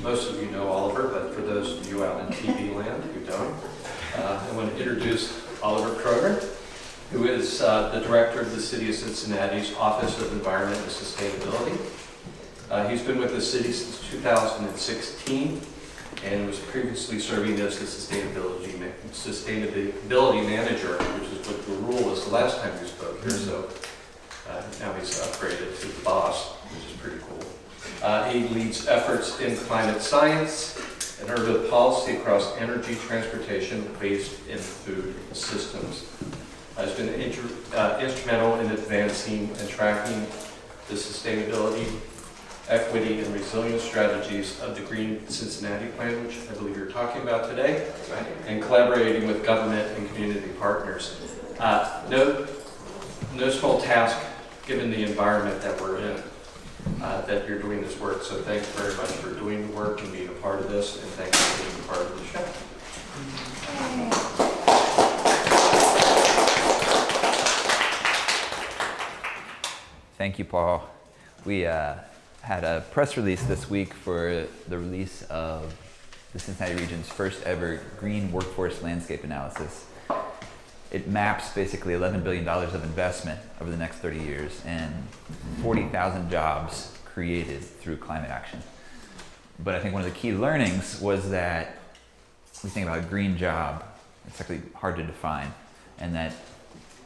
Most of you know Oliver, but for those of you out in TV land who don't, I want to introduce Oliver Kroner, who is the director of the City of Cincinnati's Office of Environment and Sustainability. He's been with the city since 2016 and was previously serving as the sustainability manager, which is what the rule was the last time we spoke here. So now he's upgraded to the boss, which is pretty cool. He leads efforts in climate science and urban policy across energy, transportation, waste, and food systems. Has been instrumental in advancing and tracking the sustainability, equity, and resilience strategies of the Green Cincinnati Plan, which I believe you're talking about today, and collaborating with government and community partners. No small task given the environment that we're in, that you're doing this work. So thanks very much for doing the work and being a part of this, and thanks for being a part of the show. Thank you, Paul. We had a press release this week for the release of the Cincinnati region's first ever green workforce landscape analysis. It maps basically $11 billion of investment over the next 30 years and 40,000 jobs created through climate action. But I think one of the key learnings was that we think about a green job, it's actually hard to define, and that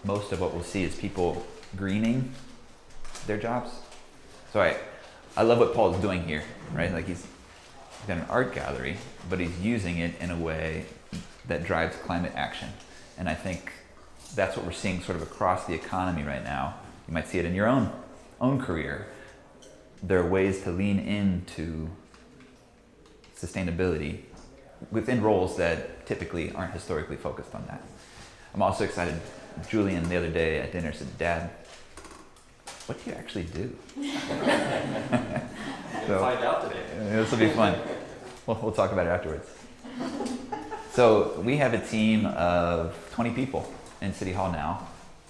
most of what we'll see is people greening their jobs. So I love what Paul's doing here, right? Like he's got an art gallery, but he's using it in a way that drives climate action. And I think that's what we're seeing sort of across the economy right now. You might see it in your own career. There are ways to lean into sustainability within roles that typically aren't historically focused on that. I'm also excited. Julian the other day at dinner said, "Dad, what do you actually do?" You'll find out today. This will be fun. We'll talk about it afterwards. So we have a team of 20 people in City Hall now,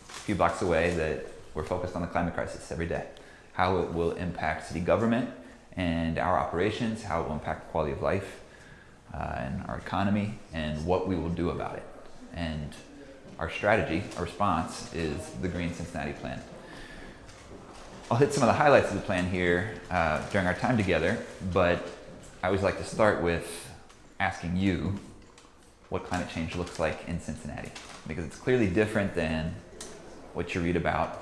a few blocks away, that we're focused on the climate crisis every day. How it will impact city government and our operations, how it will impact quality of life and our economy, and what we will do about it. And our strategy, our response, is the Green Cincinnati Plan. I'll hit some of the highlights of the plan here during our time together, but I always like to start with asking you what climate change looks like in Cincinnati, because it's clearly different than what you read about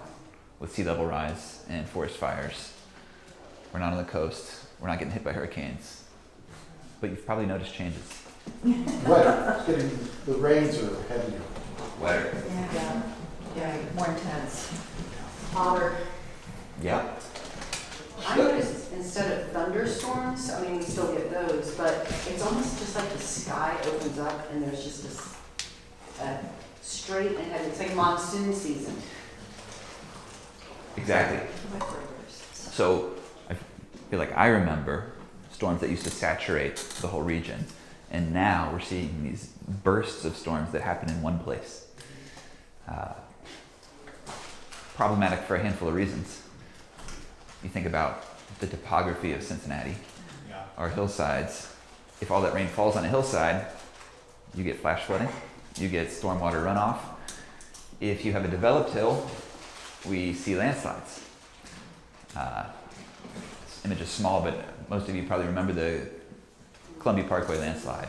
with sea level rise and forest fires. We're not on the coast, we're not getting hit by hurricanes, but you've probably noticed changes. Wetter. It's getting, the rains are heavier. Wetter. Yeah, more intense. Hotter. Yeah. I noticed instead of thunderstorms, I mean, we still get those, but it's almost just like the sky opens up and there's just this straight ahead. It's like monsoon season. Exactly. So I feel like I remember storms that used to saturate the whole region, and now we're seeing these bursts of storms that happen in one place. Problematic for a handful of reasons. You think about the topography of Cincinnati, our hillsides. If all that rain falls on a hillside, you get flash flooding, you get stormwater runoff. If you have a developed hill, we see landslides. This image is small, but most of you probably remember the Columbia Parkway landslide.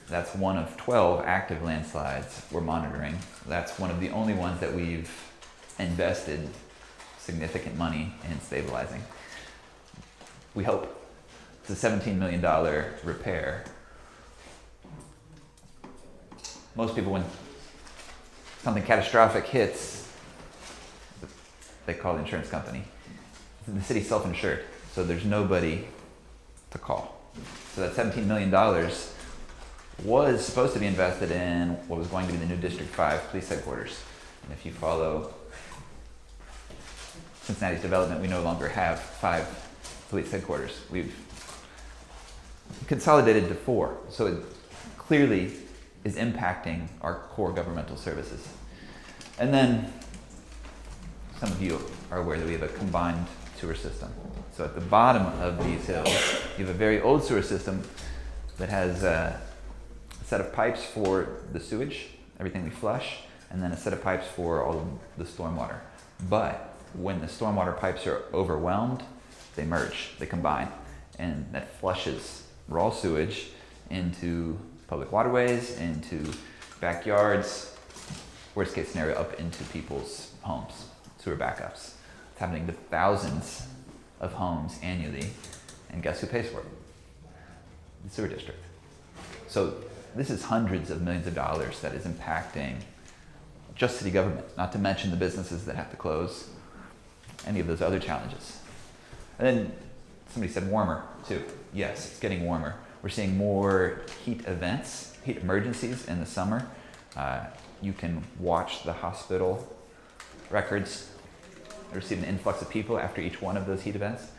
That's one of 12 active landslides we're monitoring. That's one of the only ones that we've invested significant money in stabilizing. We hope. It's a $17 million repair. Most people, when something catastrophic hits, they call the insurance company. The city's self-insured, so there's nobody to call. So that $17 million was supposed to be invested in what was going to be the new District 5 police headquarters. And if you follow Cincinnati's development, we no longer have 5 police headquarters. We've consolidated to 4. So it clearly is impacting our core governmental services. And then some of you are aware that we have a combined sewer system. So at the bottom of these hills, you have a very old sewer system that has a set of pipes for the sewage, everything we flush, and then a set of pipes for all of the stormwater. But when the stormwater pipes are overwhelmed, they merge, they combine, and that flushes raw sewage into public waterways, into backyards, worst case scenario, up into people's homes, sewer backups. It's happening to thousands of homes annually, and guess who pays for it? The sewer district. So this is hundreds of millions of dollars that is impacting just city government, not to mention the businesses that have to close, any of those other challenges. And then somebody said warmer too. Yes, it's getting warmer. We're seeing more heat events, heat emergencies in the summer. You can watch the hospital records receive an influx of people after each one of those heat events.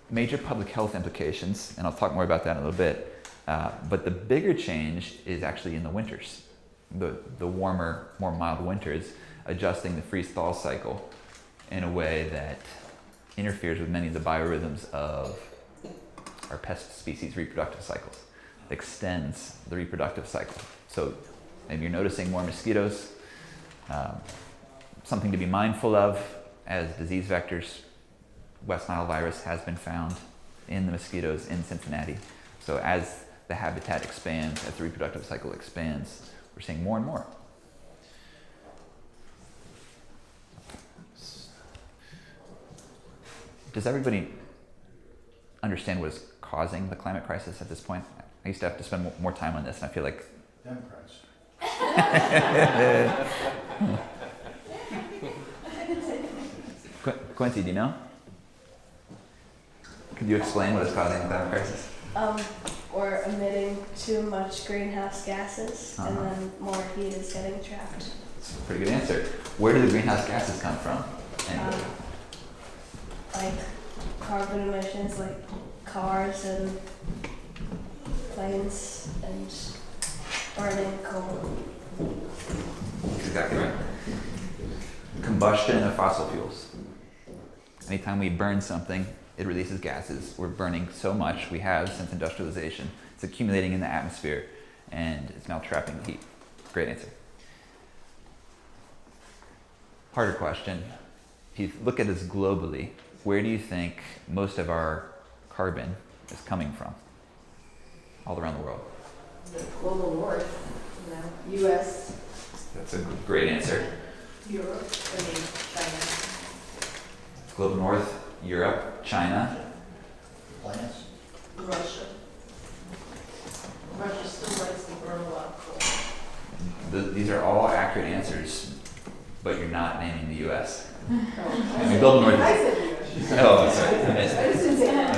Major public health implications, and I'll talk more about that in a little bit, but the bigger change is actually in the winters. The warmer, more mild winters, adjusting the freeze-thaw cycle in a way that interferes with many of the biorhythms of our pest species reproductive cycles. It extends the reproductive cycle. So maybe you're noticing more mosquitoes, something to be mindful of as disease vectors. West Nile virus has been found in the mosquitoes in Cincinnati. So as the habitat expands, as the reproductive cycle expands, we're seeing more and more. Does everybody understand what is causing the climate crisis at this point? I used to have to spend more time on this, and I feel like... Democrats. Quincy, do you know? Could you explain what is causing the climate crisis? We're emitting too much greenhouse gases, and Uh-huh. then more heat is getting trapped. That's a pretty good answer. Where do the greenhouse gases come from? Anyway. Like carbon emissions, like cars and planes, and burning coal. That's exactly right. Combustion of fossil fuels. Anytime we burn something, it releases gases. We're burning so much, we have since industrialization. It's accumulating in the atmosphere, and it's now trapping the heat. Great answer. Harder question. If you look at this globally, where do you think most of our carbon is coming from? All around the world. The global north, US, That's a great answer. Europe, China. Global North, Europe, China. Plants. Russia. Russia still likes to burn a lot of coal. These are all accurate answers, but you're not naming the U.S. Oh, I mean, Global North I is... said US. Oh, sorry. I just didn't say that.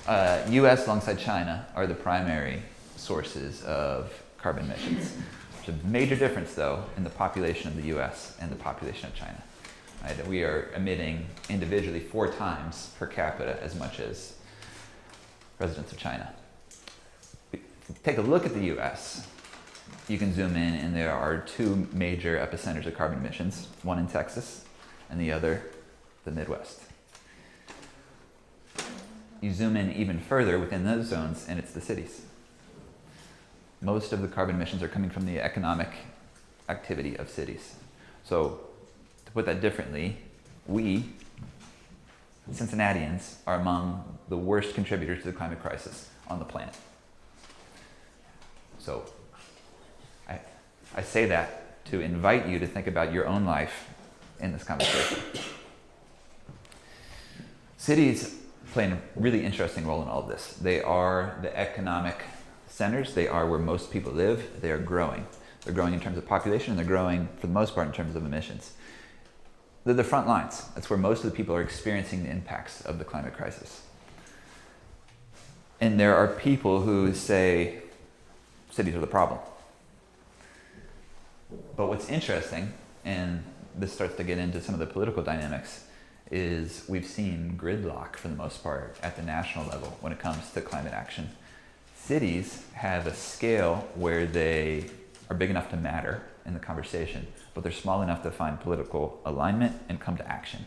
Okay. U.S. alongside China are the primary sources of carbon emissions. There's a major difference, though, in the population of the U.S. and the population of China. Right? We are emitting individually 4 times per capita as much as residents of China. If you take a look at the U.S., you can zoom in, and there are 2 major epicenters of carbon emissions, one in Texas and the other the Midwest. You zoom in even further within those zones, and it's the cities. Most of the carbon emissions are coming from the economic activity of cities. So, to put that differently, we, Cincinnatians, are among the worst contributors to the climate crisis on the planet. So, I say that to invite you to think about your own life in this conversation. Cities play a really interesting role in all of this. They are the economic centers. They are where most people live. They are growing. They're growing in terms of population, and they're growing, for the most part, in terms of emissions. They're the front lines. That's where most of the people are experiencing the impacts of the climate crisis. And there are people who say cities are the problem. But what's interesting, and this starts to get into some of the political dynamics, is we've seen gridlock for the most part at the national level when it comes to climate action. Cities have a scale where they are big enough to matter in the conversation, but they're small enough to find political alignment and come to action.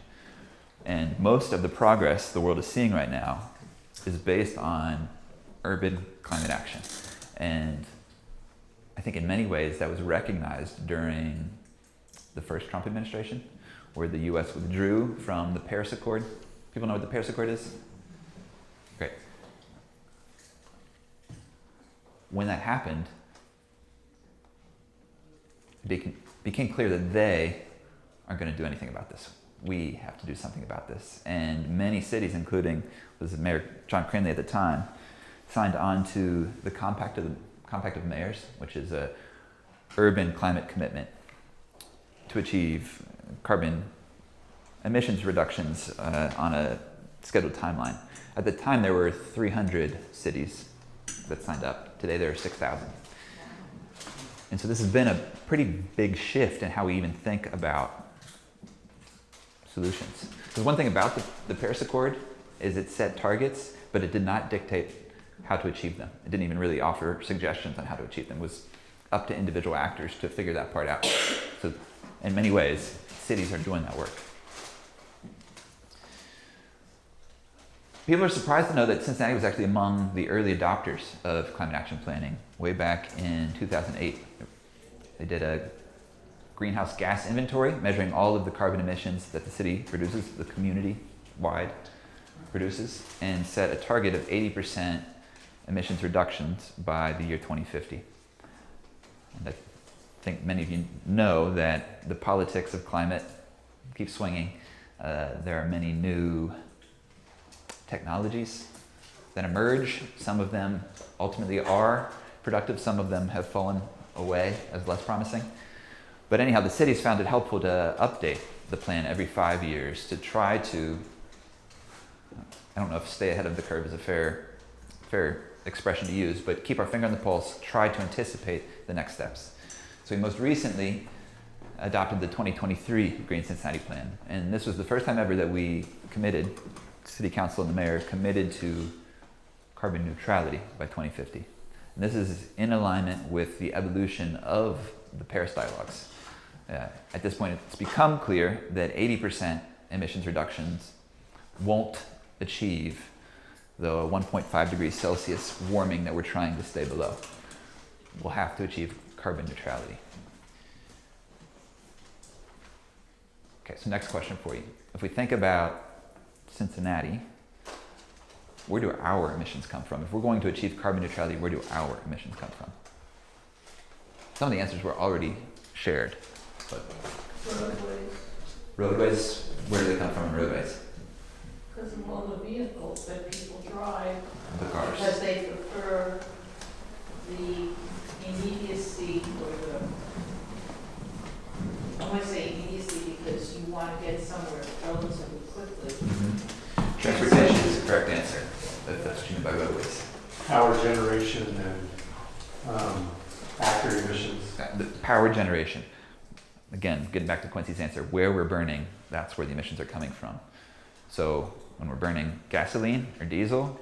And most of the progress the world is seeing right now is based on urban climate action. And I think in many ways that was recognized during the first Trump administration, where the US withdrew from the Paris Accord. People know what the Paris Accord is? Great. When that happened, it became clear that they aren't going to do anything about this. We have to do something about this. And many cities, including was Mayor John Cranley at the time, signed on to the Compact of Mayors, which is a urban climate commitment to achieve carbon emissions reductions on a scheduled timeline. At the time, there were 300 cities that signed up. Today, there are 6,000. And so this has been a pretty big shift in how we even think about solutions. Because one thing about the Paris Accord is it set targets, but it did not dictate how to achieve them. It didn't even really offer suggestions on how to achieve them. It was up to individual actors to figure that part out. So in many ways, cities are doing that work. People are surprised to know that Cincinnati was actually among the early adopters of climate action planning. Way back in 2008, they did a greenhouse gas inventory measuring all of the carbon emissions that the city produces, the community-wide produces, and set a target of 80% emissions reductions by the year 2050. And I think many of you know that the politics of climate keep swinging. There are many new technologies that emerge. Some of them ultimately are productive. Some of them have fallen away as less promising. But anyhow, the city's found it helpful to update the plan every 5 years to try to, I don't know if stay ahead of the curve is a fair expression to use, but keep our finger on the pulse, try to anticipate the next steps. So we most recently adopted the 2023 Green Cincinnati Plan. And this was the first time ever that we committed, City Council and the Mayor committed to carbon neutrality by 2050. And this is in alignment with the evolution of the Paris dialogues. At this point, it's become clear that 80% emissions reductions won't achieve the 1.5 degrees Celsius warming that we're trying to stay below. We'll have to achieve carbon neutrality. Okay, so next question for you. If we think about Cincinnati, where do our emissions come from? If we're going to achieve carbon neutrality, where do our emissions come from? Some of the answers were already shared. But roadways, where do they come from in roadways? Because of all the vehicles that people drive. The cars. Because they prefer the immediacy or I want to say immediacy because you want to get somewhere relatively quickly. Mm-hmm. Transportation is the correct answer. That's what you mean by roadways. Power generation and factory emissions. The power generation. Again, getting back to Quincy's answer, where we're burning, that's where the emissions are coming from. So when we're burning gasoline or diesel,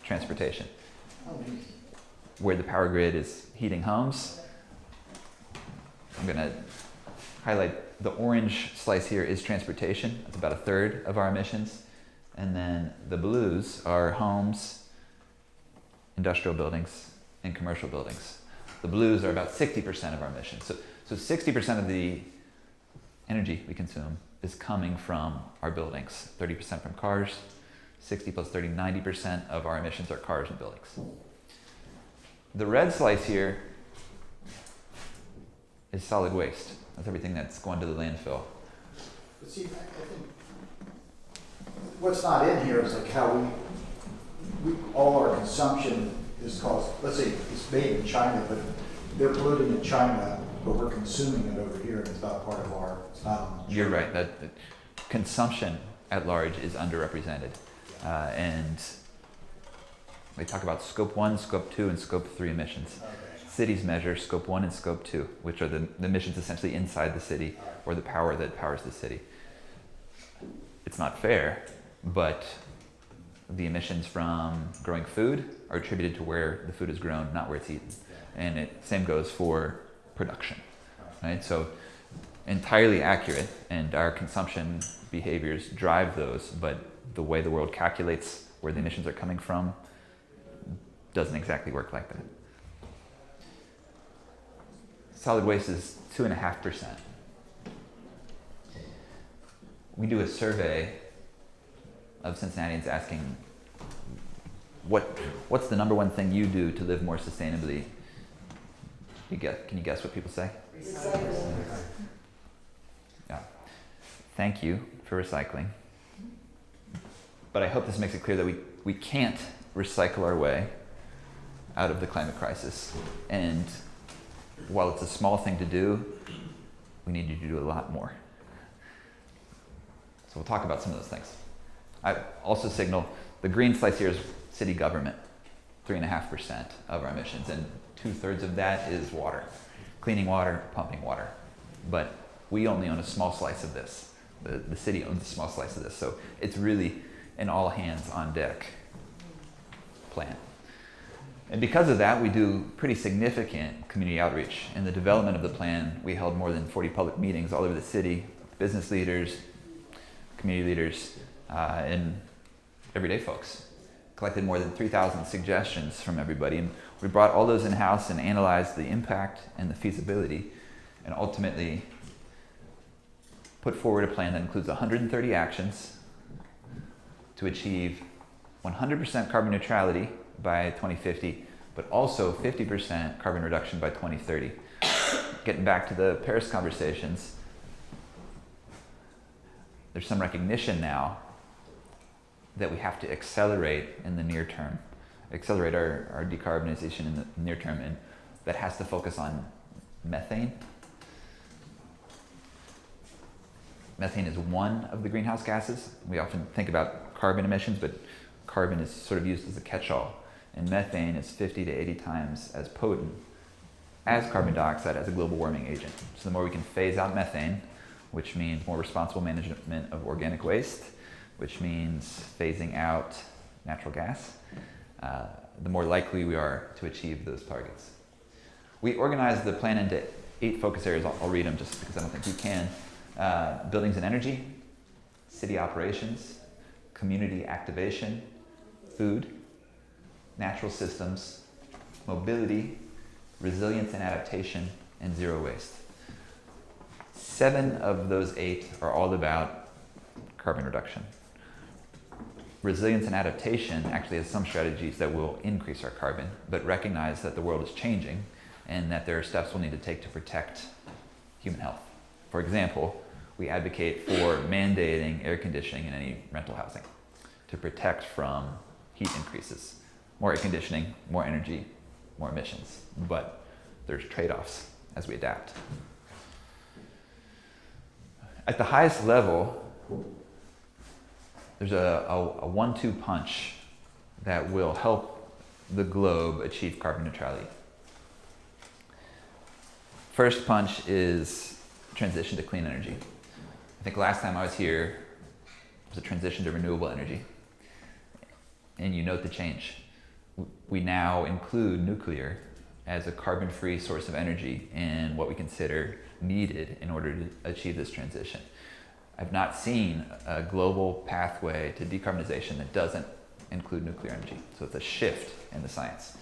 transportation. Where the power grid is heating homes, I'm going to highlight the orange slice here is transportation. That's about a third of our emissions. And then the blues are homes, industrial buildings, and commercial buildings. The blues are about 60% of our emissions. So 60% of the energy we consume is coming from our buildings. 30% from cars, 60 plus 30, 90% of our emissions are cars and buildings. The red slice here is solid waste. That's everything that's going to the landfill. But see, I think what's not in here is like how we all our consumption is caused, let's say it's made in China, but they're polluting in China, but we're consuming it over here and it's not part of our, it's not. You're right, that consumption at large is underrepresented. And we talk about scope 1, scope 2, and scope 3 emissions. Okay. Cities measure scope 1 and scope 2, which are the emissions essentially inside the city or the power that powers the city. It's not fair, but the emissions from growing food are attributed to where the food is grown, not where it's eaten. And same goes for production, right? So entirely accurate, and our consumption behaviors drive those, but the way the world calculates where the emissions are coming from doesn't exactly work like that. Solid waste is 2.5%. We do a survey of Cincinnatians asking, what's the number one thing you do to live more sustainably? Can you guess what people say? Recycle. Yeah. Thank you for recycling. But I hope this makes it clear that we can't recycle our way out of the climate crisis. And while it's a small thing to do, we need to do a lot more. So we'll talk about some of those things. I also signal the green slice here is city government, 3.5% of our emissions, and 2/3 of that is water, cleaning water, pumping water. But we only own a small slice of this. The city owns a small slice of this, so it's really an all hands on deck plan. And because of that, we do pretty significant community outreach. In the development of the plan, we held more than 40 public meetings all over the city, business leaders, community leaders, and everyday folks. Collected more than 3,000 suggestions from everybody, and we brought all those in-house and analyzed the impact and the feasibility, and ultimately put forward a plan that includes 130 actions to achieve 100% carbon neutrality by 2050, but also 50% carbon reduction by 2030. Getting back to the Paris conversations, there's some recognition now that we have to accelerate in the near term, accelerate our decarbonization in the near term, and that has to focus on methane. Methane is one of the greenhouse gases. We often think about carbon emissions, but carbon is sort of used as a catch-all. And methane is 50 to 80 times as potent as carbon dioxide as a global warming agent. So the more we can phase out methane, which means more responsible management of organic waste, which means phasing out natural gas, the more likely we are to achieve those targets. We organized the plan into 8 focus areas. I'll read them just because I don't think you can. Buildings and energy, city operations, community activation, food, natural systems, mobility, resilience and adaptation, and zero waste. 7 of those 8 are all about carbon reduction. Resilience and adaptation actually has some strategies that will increase our carbon, but recognize that the world is changing and that there are steps we'll need to take to protect human health. For example, we advocate for mandating air conditioning in any rental housing to protect from heat increases. More air conditioning, more energy, more emissions, but there's trade-offs as we adapt. At the highest level, there's a 1-2 punch that will help the globe achieve carbon neutrality. First punch is transition to clean energy. I think last time I was here was a transition to renewable energy. And you note the change. We now include nuclear as a carbon-free source of energy in what we consider needed in order to achieve this transition. I've not seen a global pathway to decarbonization that doesn't include nuclear energy. So it's a shift in the science.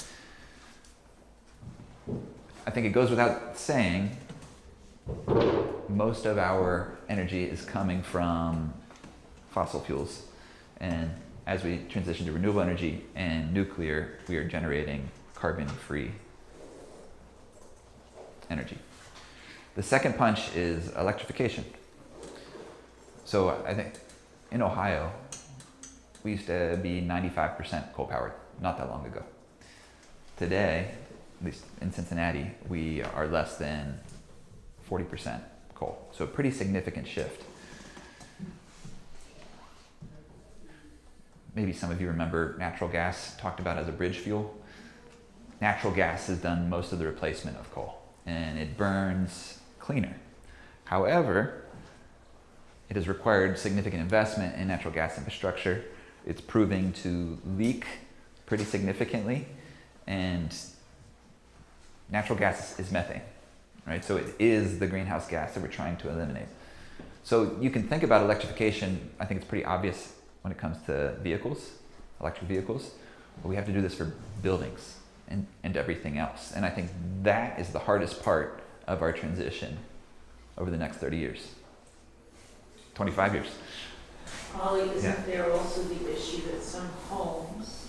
I think it goes without saying, most of our energy is coming from fossil fuels. And as we transition to renewable energy and nuclear, we are generating carbon-free energy. The second punch is electrification. So I think in Ohio, we used to be 95% coal-powered not that long ago. Today, at least in Cincinnati, we are less than 40% coal. So a pretty significant shift. Maybe some of you remember natural gas talked about as a bridge fuel. Natural gas has done most of the replacement of coal, and it burns cleaner. However, it has required significant investment in natural gas infrastructure. It's proving to leak pretty significantly, and natural gas is methane. right? So it is the greenhouse gas that we're trying to eliminate. So you can think about electrification. I think it's pretty obvious when it comes to vehicles, electric vehicles, but we have to do this for buildings and everything else. And I think that is the hardest part of our transition over the next 30 years, 25 years. Holly, Yeah. isn't there also the issue that some homes,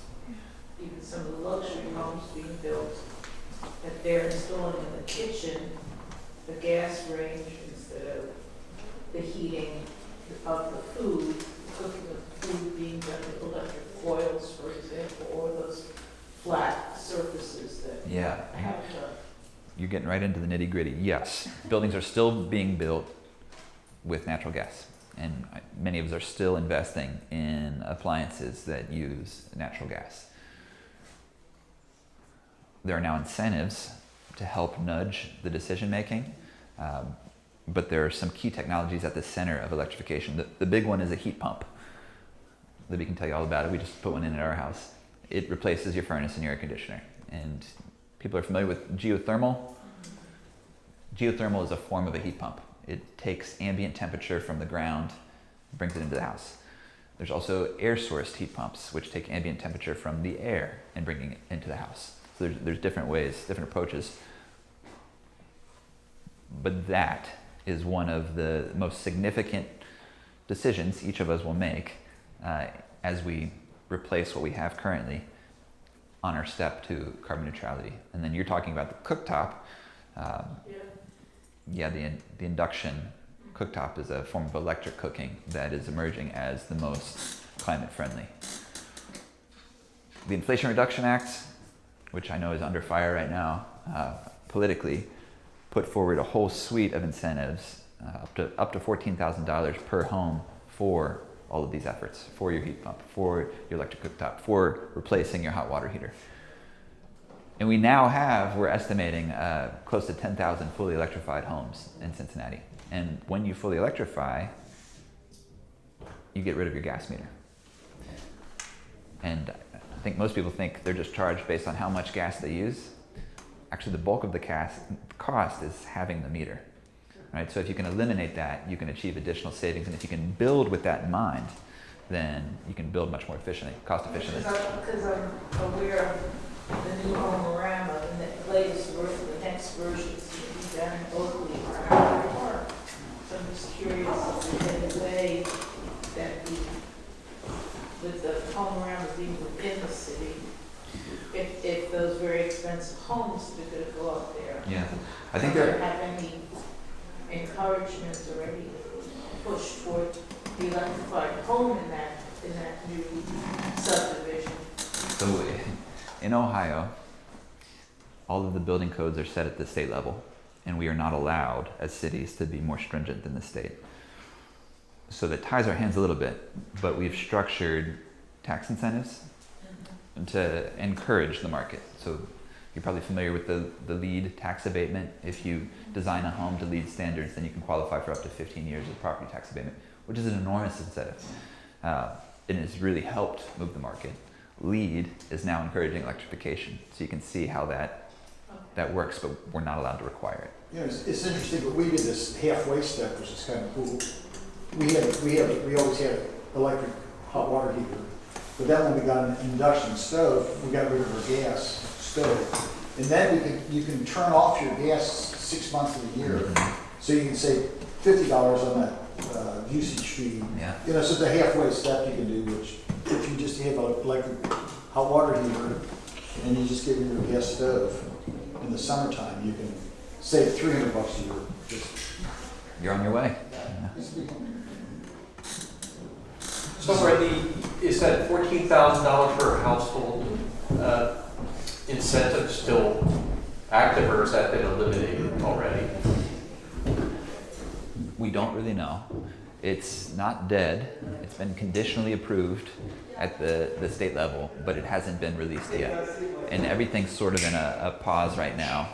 even some of the luxury homes being built, that they're installing in the kitchen the gas range instead of the heating of the food, cooking of food being done with electric coils, for example, or those flat surfaces that Yeah. have You're getting right into the nitty gritty. Yes, buildings are still being built with natural gas, and many of us are still investing in appliances that use natural gas. There are now incentives to help nudge the decision making, but there are some key technologies at the center of electrification. The big one is a heat pump. Libby can tell you all about it. We just put one in at our house. It replaces your furnace and your air conditioner. And people are familiar with geothermal. Geothermal is a form of a heat pump. It takes ambient temperature from the ground, brings it into the house. There's also air sourced heat pumps, which take ambient temperature from the air and bring it into the house. So there's different ways, different approaches. But that is one of the most significant decisions each of us will make as we replace what we have currently on our step to carbon neutrality. And then you're talking about the cooktop. The induction cooktop is a form of electric cooking that is emerging as the most climate friendly. The Inflation Reduction Act, which I know is under fire right now politically, put forward a whole suite of incentives up to $14,000 per home for all of these efforts, for your heat pump, for your electric cooktop, for replacing your hot water heater. And we now have, we're estimating, close to 10,000 fully electrified homes in Cincinnati. And when you fully electrify, you get rid of your gas meter. And I think most people think they're just charged based on how much gas they use. Actually, the bulk of the cost is having the meter. Right? So if you can eliminate that, you can achieve additional savings. And if you can build with that in mind, then you can build much more efficiently, cost efficiently. Because I'm aware of the new Homerama and the latest version, the next version is going to be done locally or how they work. So I'm just curious if there's any way that with the Homerama being within the city, if those very expensive homes that are going to go up there, Yeah, I think do there. you have any encouragement or any push toward the electrified home in that new subdivision? So in Ohio, all of the building codes are set at the state level, and we are not allowed as cities to be more stringent than the state. So that ties our hands a little bit, but we've structured tax incentives to encourage the market. So you're probably familiar with the LEED tax abatement. If you design a home to LEED standards, then you can qualify for up to 15 years of property tax abatement, which is an enormous incentive. It has really helped move the market. LEED is now encouraging electrification, so you can see how that works, but we're not allowed to require it. You know, it's interesting, but we did this halfway step, which is kind of cool. We always had electric hot water heater, but then when we got an induction stove, we got rid of our gas stove. And then you can turn off your gas 6 months of the year. So you can save $50 on that usage fee. Yeah. You know, so it's a halfway step you can do, which if you just have an electric hot water heater and you just get rid of your gas stove in the summertime, you can save $300 a year. You're on your way. So is that $14,000 per household incentive still active, or has that been eliminated already? We don't really know. It's not dead. It's been conditionally approved at the state level, but it hasn't been released yet. And everything's sort of in a pause right now,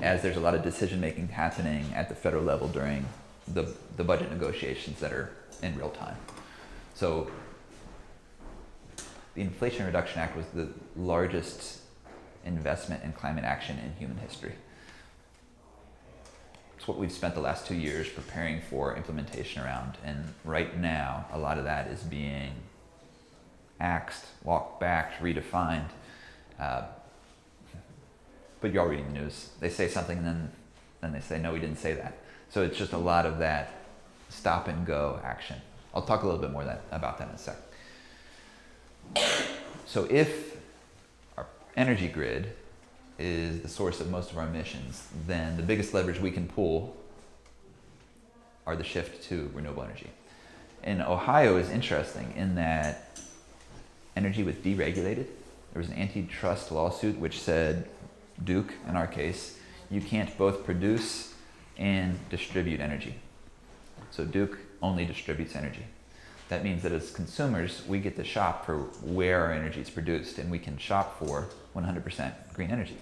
as there's a lot of decision making happening at the federal level during the budget negotiations that are in real time. So the Inflation Reduction Act was the largest investment in climate action in human history. it's what we've spent the last 2 years preparing for implementation around. And right now, a lot of that is being axed, walked back, redefined. But you're all reading the news. They say something and then they say, no, we didn't say that. So it's just a lot of that stop and go action. I'll talk a little bit more about that in a sec. So if our energy grid is the source of most of our emissions, then the biggest leverage we can pull are the shift to renewable energy. And Ohio is interesting in that energy was deregulated. There was an antitrust lawsuit which said, Duke, in our case, you can't both produce and distribute energy. So Duke only distributes energy. That means that as consumers, we get to shop for where our energy is produced, and we can shop for 100% green energy.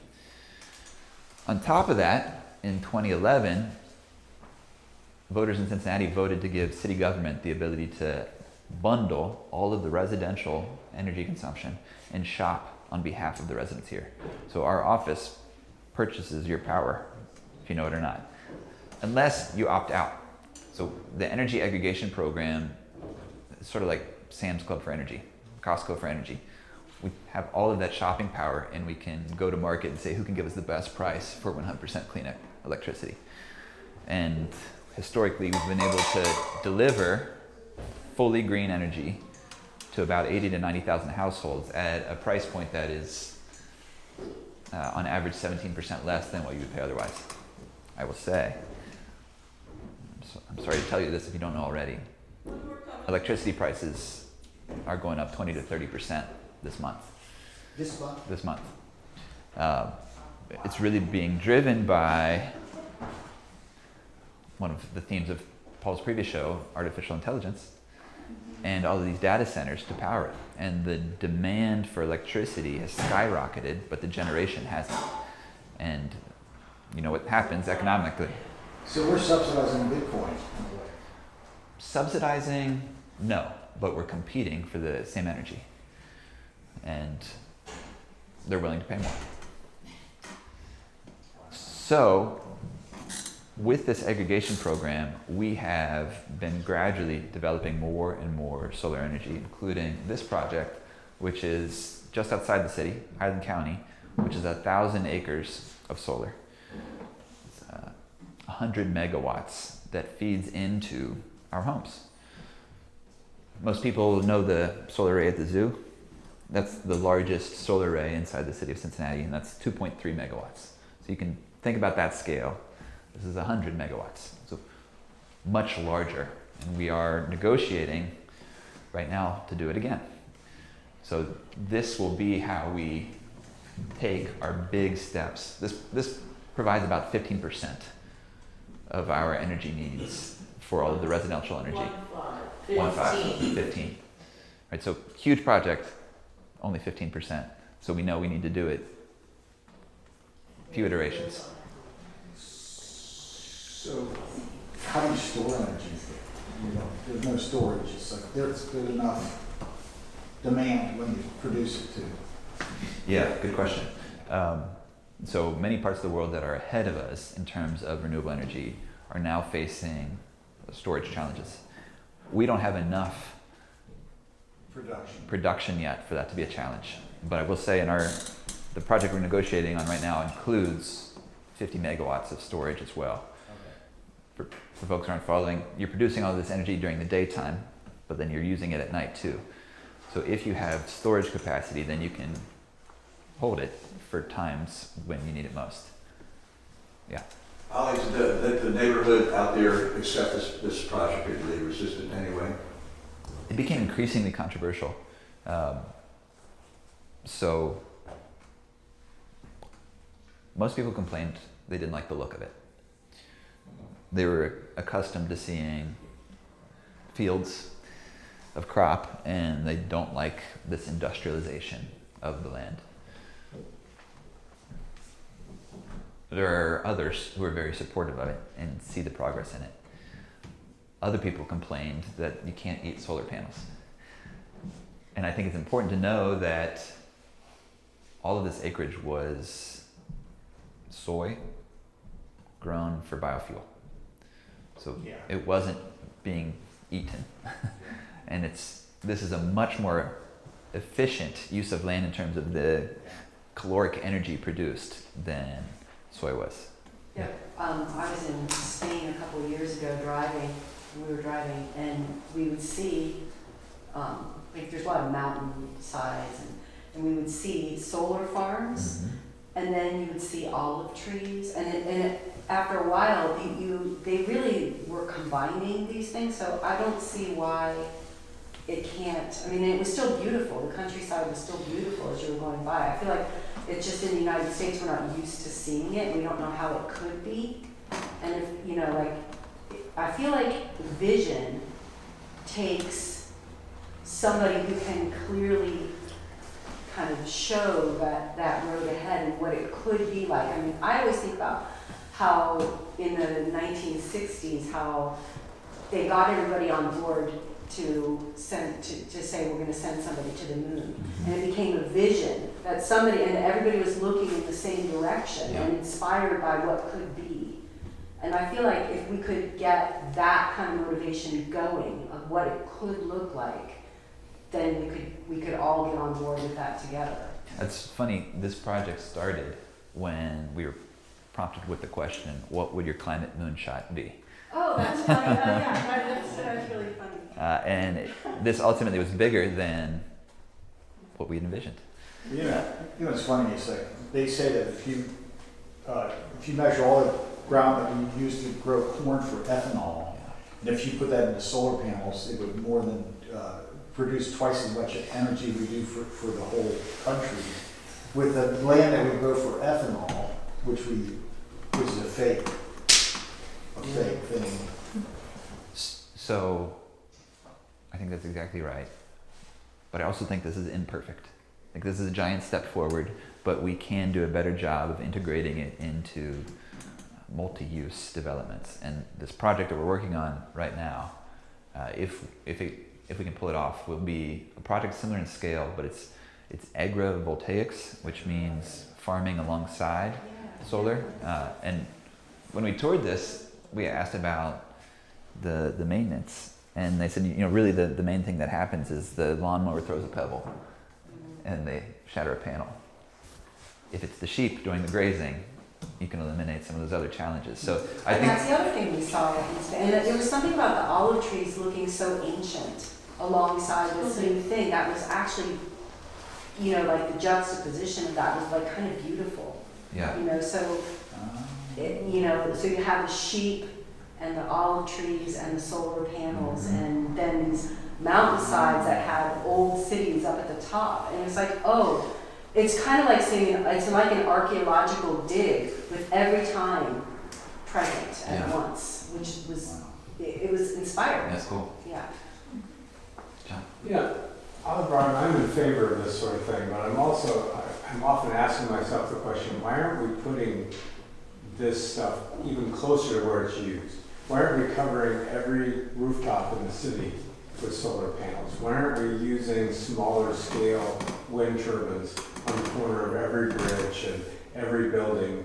On top of that, in 2011, voters in Cincinnati voted to give city government the ability to bundle all of the residential energy consumption and shop on behalf of the residents here. So our office purchases your power, if you know it or not, unless you opt out. So the energy aggregation program is sort of like Sam's Club for energy, Costco for energy. We have all of that shopping power, and we can go to market and say who can give us the best price for 100% clean electricity. And historically, we've been able to deliver fully green energy to about 80 to 90,000 households at a price point that is on average 17% less than what you would pay otherwise. I will say, I'm sorry to tell you this if you don't know already, electricity prices are going up 20 to 30% this month. This month. It's really being driven by one of the themes of Paul's previous show, artificial intelligence, and all of these data centers to power it. And the demand for electricity has skyrocketed, but the generation hasn't. And you know what happens economically. So we're subsidizing Bitcoin. Subsidizing, no, but we're competing for the same energy. And they're willing to pay more. So, with this aggregation program, we have been gradually developing more and more solar energy, including this project, which is just outside the city, Highland County, which is 1,000 acres of solar. It's 100 megawatts that feeds into our homes. Most people know the solar array at the zoo. That's the largest solar array inside the city of Cincinnati, and that's 2.3 megawatts. So you can think about that scale. This is 100 megawatts, so much larger. And we are negotiating right now to do it again. So this will be how we take our big steps. This provides about 15% of our energy needs for all of the residential energy. 15. Right, so huge project, only 15%. So we know we need to do it few iterations. So how do you store energy? You know, there's no storage. It's like there's good enough demand when you produce it too. Yeah, good question. So many parts of the world that are ahead of us in terms of renewable energy are now facing storage challenges. We don't have enough production yet for that to be a challenge. But I will say the project we're negotiating on right now includes 50 megawatts of storage as well. Okay. For folks who aren't following, you're producing all this energy during the daytime, but then you're using it at night too. So if you have storage capacity, then you can hold it for times when you need it most. Yeah. Alex, did the neighborhood out there accept this project, or did they resist it anyway? It became increasingly controversial. So most people complained they didn't like the look of it. They were accustomed to seeing fields of crop, and they don't like this industrialization of the land. There are others who are very supportive of it and see the progress in it. Other people complained that you can't eat solar panels. And I think it's important to know that all of this acreage was soy grown for biofuel. So Yeah. it wasn't being eaten. And this is a much more efficient use of land in terms of the caloric energy produced than soy was. Yeah, I was in Spain a couple of years ago driving, we were driving, and we would see, like there's a lot of mountain sides, and we would see solar farms, and then you would see olive trees, and after a while, they really were combining these things, so I don't see why it can't, I mean, it was still beautiful, the countryside was still beautiful as you were going by. I feel like it's just in the United States, we're not used to seeing it, we don't know how it could be. And if, you know, like, I feel like vision takes somebody who can clearly kind of show that road ahead and what it could be like. I mean, I always think about how in the 1960s, how they got everybody on board to say we're going to send somebody to the moon, and it became a vision that somebody, and everybody was looking in the same direction and inspired by what could be. And I feel like if we could get that kind of motivation going of what it could look like, then we could all get on board with that together. That's funny, this project started when we were prompted with the question, what would your climate moonshot be? Oh, that's funny. That's really funny. And this ultimately was bigger than what we had envisioned. You know, it's funny, it's like, they say that if you measure all the ground that we use to grow corn for ethanol, and if you put that into solar panels, it would more than produce twice as much energy we do for the whole country. With the land that we grow for ethanol, which is a fake thing. So I think that's exactly right. But I also think this is imperfect. I think this is a giant step forward, but we can do a better job of integrating it into multi-use developments. And this project that we're working on right now, if we can pull it off, will be a project similar in scale, but it's agrivoltaics, which means farming alongside solar. And when we toured this, we asked about the maintenance, and they said, you know, really the main thing that happens is the lawnmower throws a pebble and they shatter a panel. If it's the sheep doing the grazing, you can eliminate some of those other challenges. So I think that's the other thing we saw in Spain. And there was something about the olive trees looking so ancient alongside this new thing that was actually, you know, like the juxtaposition of that was like kind of beautiful. Yeah. You know, so you know, so you have the sheep and the olive trees and the solar panels, and then these mountainsides that have old cities up at the top. And it's like, oh, it's kind of like seeing, it's like an archaeological dig with every time present at once, which was, it was inspiring. that's cool. Yeah. John? Yeah, Oliver, I'm in favor of this sort of thing, but I'm often asking myself the question, why aren't we putting this stuff even closer to where it's used? Why aren't we covering every rooftop in the city with solar panels? Why aren't we using smaller scale wind turbines on the corner of every bridge and every building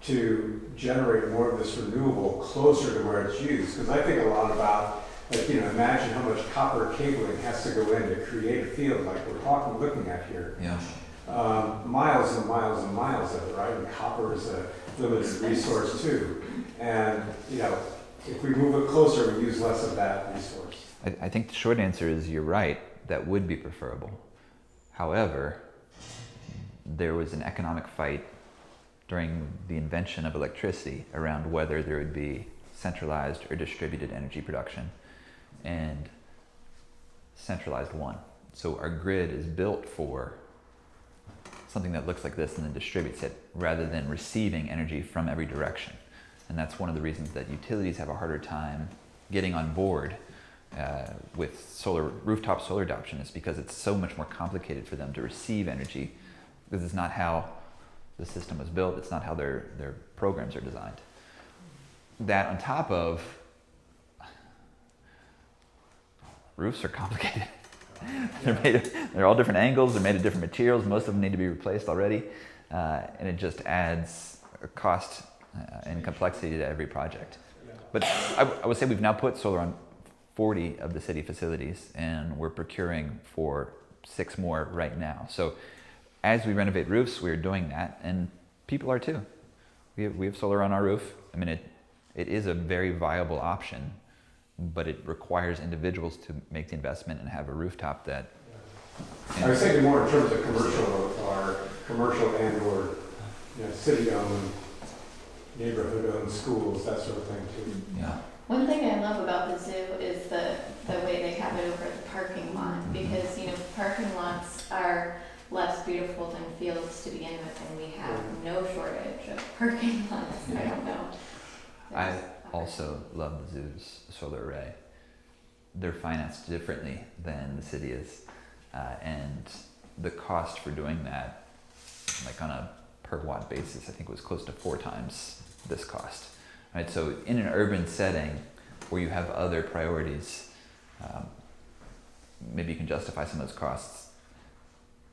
to generate more of this renewable closer to where it's used? Because I think a lot about, like, you know, imagine how much copper cabling has to go in to create a field like we're looking at here. Yeah. Miles and miles and miles of it, right? And copper is a limited resource too. And, you know, if we move it closer, we use less of that resource. I think the short answer is you're right, that would be preferable. However, there was an economic fight during the invention of electricity around whether there would be centralized or distributed energy production, and centralized won. So our grid is built for something that looks like this and then distributes it rather than receiving energy from every direction. And that's one of the reasons that utilities have a harder time getting on board with rooftop solar adoption, is because it's so much more complicated for them to receive energy, because it's not how the system was built, it's not how their programs are designed. That on top of, roofs are complicated. They're all different angles, they're made of different materials, most of them need to be replaced already, and it just adds a cost and complexity to every project. But I would say we've now put solar on 40 of the city facilities, and we're procuring for 6 more right now. So as we renovate roofs, we're doing that, and people are too. We have solar on our roof. I mean, it is a very viable option, but it requires individuals to make the investment and have a rooftop that. I was thinking more in terms of commercial and or, city-owned, neighborhood-owned schools, that sort of thing too. Yeah. One thing I love about the zoo is the way they have it over the parking lot, because, parking lots are less beautiful than fields to begin with, and we have no shortage of parking lots. I don't know. I also love the zoo's solar array. They're financed differently than the city is, and the cost for doing that, like on a per watt basis, I think was close to 4 times this cost. Right? So in an urban setting where you have other priorities, maybe you can justify some of those costs.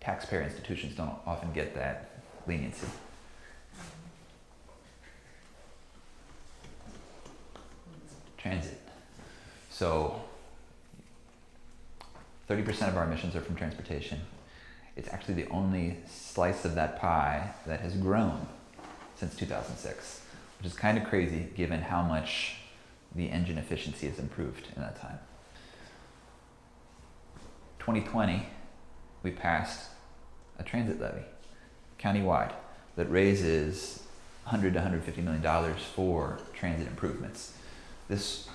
Taxpayer institutions don't often get that leniency. Transit. So 30% of our emissions are from transportation. It's actually the only slice of that pie that has grown since 2006, which is kind of crazy given how much the engine efficiency has improved in that time. 2020, we passed a transit levy, countywide, that raises $100 to $150 million for transit improvements. This,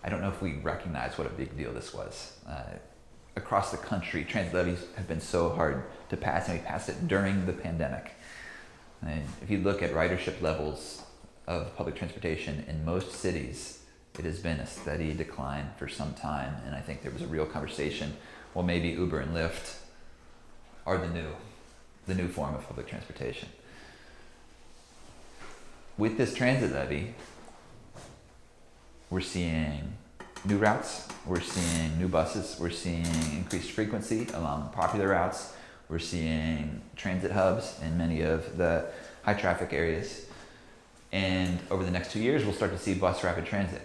I don't know if we recognize what a big deal this was. Across the country, transit levies have been so hard to pass, and we passed it during the pandemic. And if you look at ridership levels of public transportation in most cities, it has been a steady decline for some time, and I think there was a real conversation, well, maybe Uber and Lyft are the new form of public transportation. With this transit levy, we're seeing new routes, we're seeing new buses, we're seeing increased frequency along popular routes, we're seeing transit hubs in many of the high traffic areas. And over the next 2 years, we'll start to see bus rapid transit,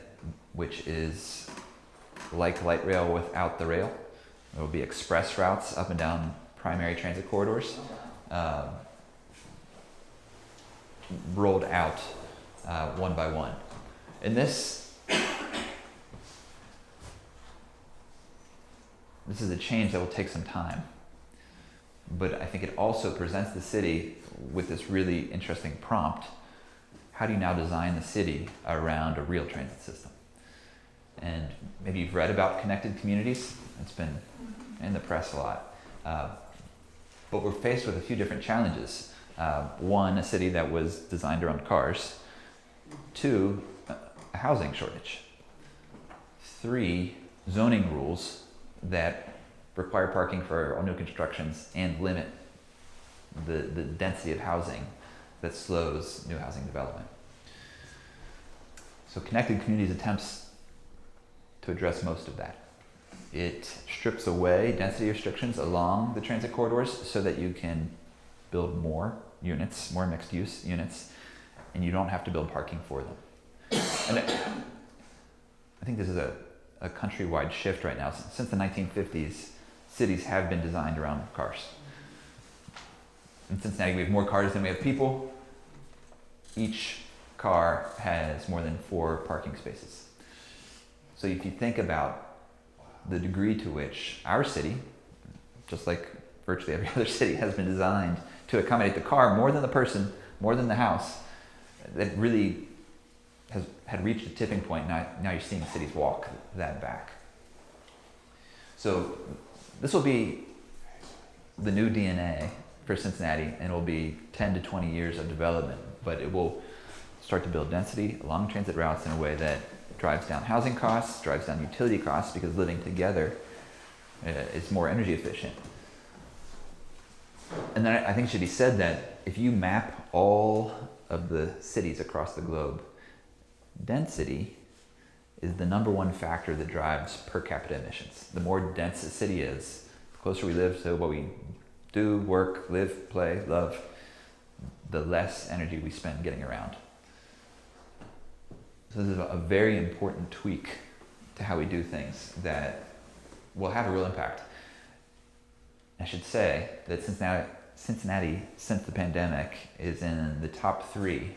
which is like light rail without the rail. There will be express routes up and down primary transit corridors, rolled out one by one. And this is a change that will take some time, but I think it also presents the city with this really interesting prompt. How do you now design the city around a real transit system? And maybe you've read about connected communities. It's been in the press a lot. But we're faced with a few different challenges. 1, a city that was designed around cars. 2, a housing shortage. 3, zoning rules that require parking for all new constructions and limit the density of housing that slows new housing development. So Connected Communities attempts to address most of that. It strips away density restrictions along the transit corridors so that you can build more units, more mixed use units, and you don't have to build parking for them. And I think this is a countrywide shift right now. Since the 1950s, cities have been designed around cars. In Cincinnati, we have more cars than we have people. Each car has more than 4 parking spaces. So if you think about the degree to which our city, just like virtually every other city, has been designed to accommodate the car more than the person, more than the house, that really had reached a tipping point. Now you're seeing cities walk that back. So this will be the new DNA for Cincinnati, and it will be 10 to 20 years of development, but it will start to build density along transit routes in a way that drives down housing costs, drives down utility costs, because living together is more energy efficient. And then I think it should be said that if you map all of the cities across the globe, density is the #1 factor that drives per capita emissions. The more dense a city is, the closer we live to what we do, work, live, play, love, the less energy we spend getting around. So this is a very important tweak to how we do things that will have a real impact. I should say that Cincinnati, since the pandemic, is in the top 3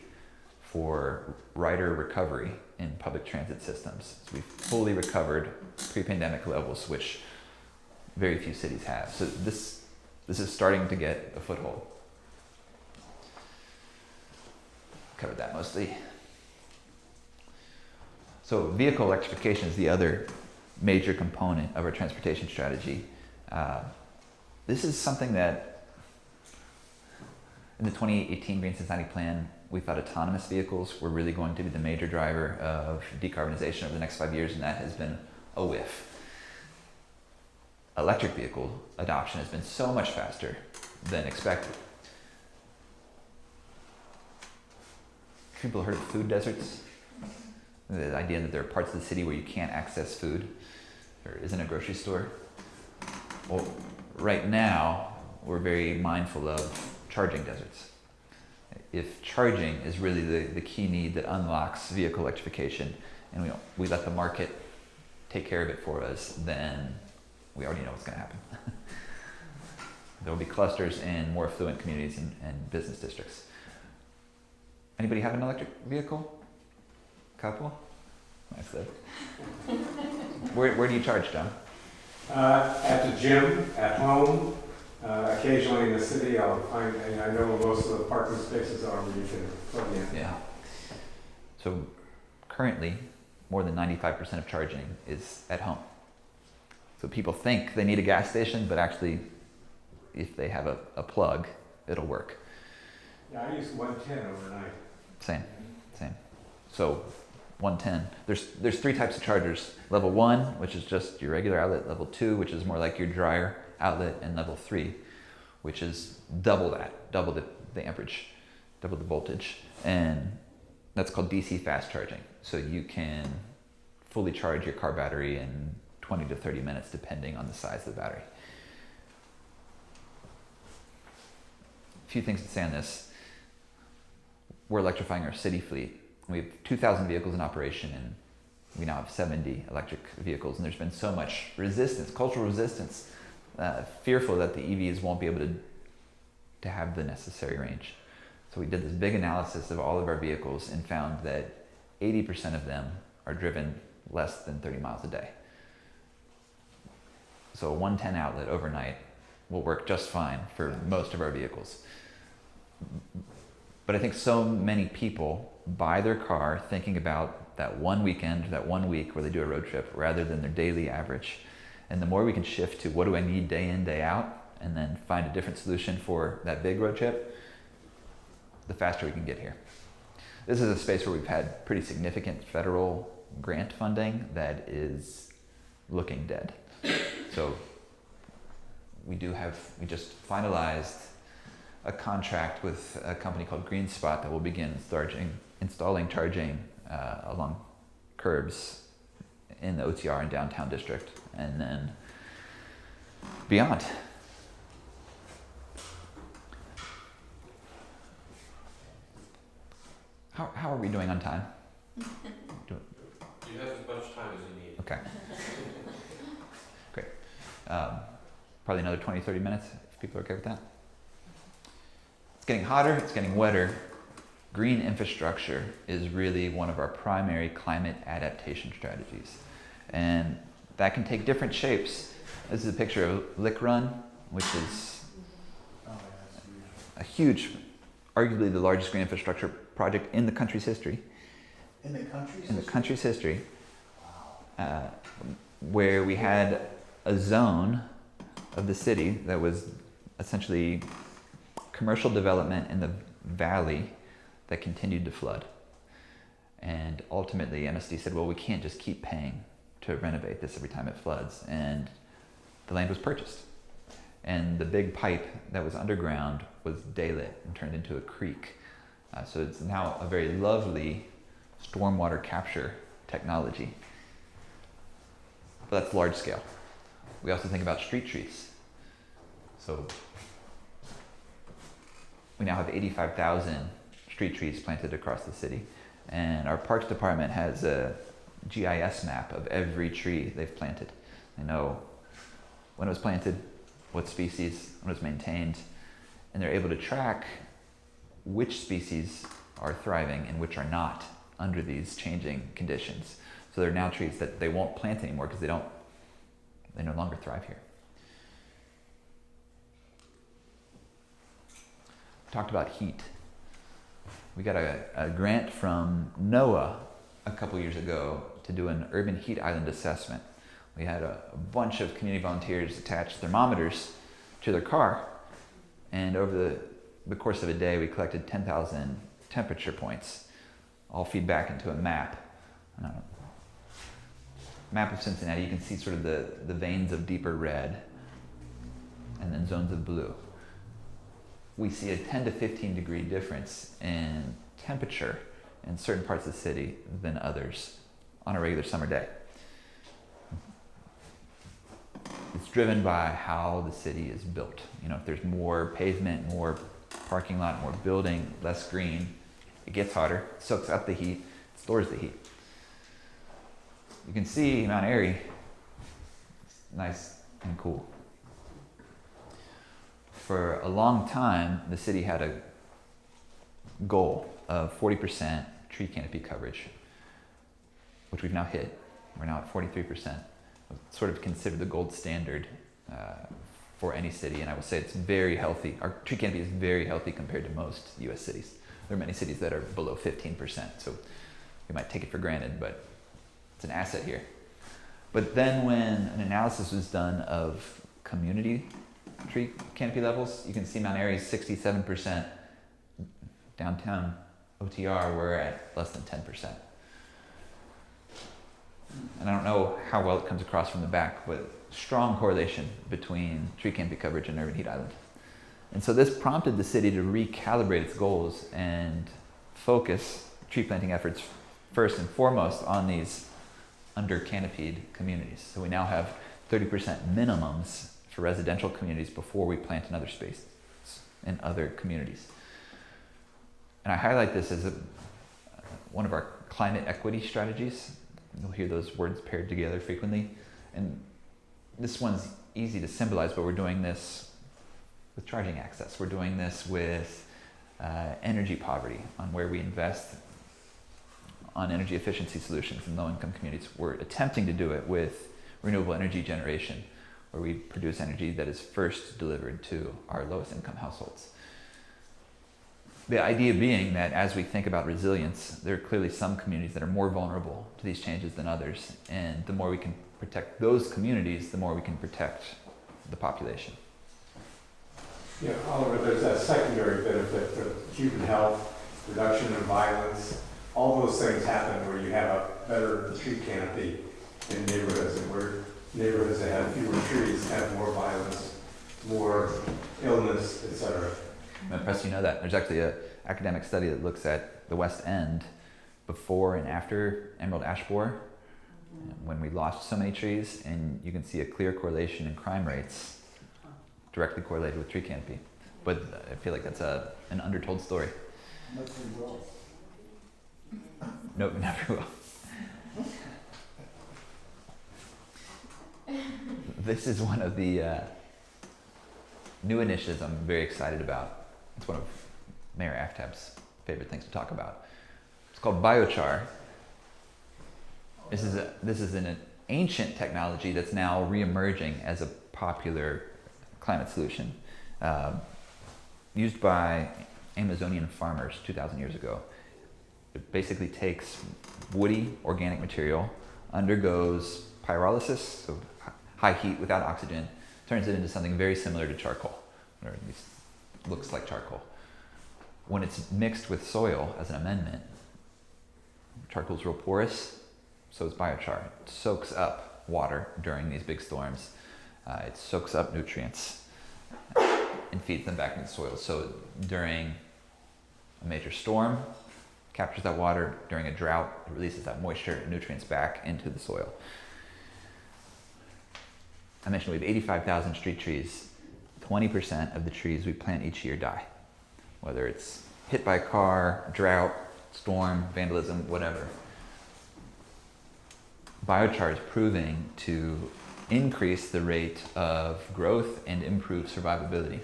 for rider recovery in public transit systems. So we've fully recovered pre-pandemic levels, which very few cities have. So this is starting to get a foothold. Covered that mostly. So vehicle electrification is the other major component of our transportation strategy. This is something that in the 2018 Green Cincinnati Plan, we thought autonomous vehicles were really going to be the major driver of decarbonization over the next 5 years, and that has been a whiff. Electric vehicle adoption has been so much faster than expected. People heard of food deserts? The idea that there are parts of the city where you can't access food. There isn't a grocery store. Well, right now, we're very mindful of charging deserts. If charging is really the key need that unlocks vehicle electrification, and we let the market take care of it for us, then we already know what's going to happen. There will be clusters in more affluent communities and business districts. Anybody have an electric vehicle? Couple? Nice. Where do you charge, John? At the gym, at home, occasionally in the city, I'll find, and I know most of the parking spaces are where you can plug in. Yeah. So currently, more than 95% of charging is at home. So people think they need a gas station, but actually, if they have a plug, it'll work. Yeah, I use 110 overnight. Same. So 110. There's 3 types of chargers. Level 1, which is just your regular outlet. Level 2, which is more like your dryer outlet. And level 3, which is double that, double the amperage, double the voltage. And that's called DC fast charging. So you can fully charge your car battery in 20 to 30 minutes, depending on the size of the battery. A few things to say on this. We're electrifying our city fleet. We have 2,000 vehicles in operation, and we now have 70 electric vehicles. And there's been so much resistance, cultural resistance, fearful that the EVs won't be able to have the necessary range. So we did this big analysis of all of our vehicles and found that 80% of them are driven less than 30 miles a day. So a 110 outlet overnight will work just fine for most of our vehicles. But I think so many people buy their car thinking about that one weekend, that 1 week where they do a road trip, rather than their daily average. And the more we can shift to what do I need day in, day out, and then find a different solution for that big road trip, the faster we can get here. This is a space where we've had pretty significant federal grant funding that is looking dead. So we just finalized a contract with a company called Green that will begin installing charging along curbs in the OTR and downtown district, and then beyond. How are we doing on time? You have as much time as you need. Okay. Great. Probably another 20, 30 minutes, if people are okay with that. It's getting hotter, it's getting wetter. Green infrastructure is really one of our primary climate adaptation strategies. And that can take different shapes. This is a picture of Lick Run, which is a huge, arguably the largest green infrastructure project in the country's history. In the country's history? In the country's history. Where we had a zone of the city that was essentially commercial development in the valley that continued to flood. And ultimately MSD said, well, we can't just keep paying to renovate this every time it floods. And the land was purchased. And the big pipe that was underground was daylit and turned into a creek. So it's now a very lovely stormwater capture technology. But that's large scale. We also think about street trees. So we now have 85,000 street trees planted across the city. And our Parks Department has a GIS map of every tree they've planted. They know when it was planted, what species, when it was maintained, and they're able to track which species are thriving and which are not under these changing conditions. So there are now trees that they won't plant anymore because they no longer thrive here. Talked about heat. We got a grant from NOAA a couple years ago to do an urban heat island assessment. We had a bunch of community volunteers attach thermometers to their car, and over the course of a day we collected 10,000 temperature points, all feed back into a map. Map of Cincinnati. You can see sort of the veins of deeper red and then zones of blue. We see a 10 to 15 degree difference in temperature in certain parts of the city than others on a regular summer day. It's driven by how the city is built. You know, if there's more pavement, more parking lot, more building, less green, it gets hotter, soaks up the heat, stores the heat. You can see Mount Airy, it's nice and cool. For a long time, the city had a goal of 40% tree canopy coverage, which we've now hit. We're now at 43%. Sort of considered the gold standard for any city, and I will say it's very healthy. Our tree canopy is very healthy compared to most U.S. cities. There are many cities that are below 15%, so we might take it for granted, but it's an asset here. But then when an analysis was done of community tree canopy levels, you can see Mount Airy's 67%. Downtown OTR, we're at less than 10%. And I don't know how well it comes across from the back, but strong correlation between tree canopy coverage and urban heat island. And so this prompted the city to recalibrate its goals and focus tree planting efforts first and foremost on these under canopied communities. So we now have 30% minimums for residential communities before we plant in other spaces, in other communities. And I highlight this as one of our climate equity strategies. You'll hear those words paired together frequently. And this one's easy to symbolize, but we're doing this with charging access. We're doing this with energy poverty, on where we invest on energy efficiency solutions in low-income communities. We're attempting to do it with renewable energy generation, where we produce energy that is first delivered to our lowest income households. The idea being that as we think about resilience, there are clearly some communities that are more vulnerable to these changes than others. And the more we can protect those communities, the more we can protect the population. Yeah, Oliver, there's that secondary benefit for human health, reduction in violence. All those things happen where you have a better tree canopy in neighborhoods, and where neighborhoods that have fewer trees have more violence, more illness, etc. I'm impressed you know that. There's actually an academic study that looks at the West End before and after Emerald Ash Borer, when we lost so many trees, and you can see a clear correlation in crime rates directly correlated with tree canopy. But I feel like that's an undertold story. Not very well. Nope, not very well. This is one of the new initiatives I'm very excited about. It's one of Mayor Aftab's favorite things to talk about. It's called biochar. This is an ancient technology that's now re-emerging as a popular climate solution, used by Amazonian farmers 2,000 years ago. It basically takes woody organic material, undergoes pyrolysis, so high heat without oxygen, turns it into something very similar to charcoal, or at least looks like charcoal. When it's mixed with soil as an amendment, charcoal's real porous, so is biochar. It soaks up water during these big storms. It soaks up nutrients and feeds them back into the soil. So during a major storm, captures that water. During a drought, it releases that moisture and nutrients back into the soil. I mentioned we have 85,000 street trees. 20% of the trees we plant each year die. Whether it's hit by a car, drought, storm, vandalism, whatever. Biochar is proving to increase the rate of growth and improve survivability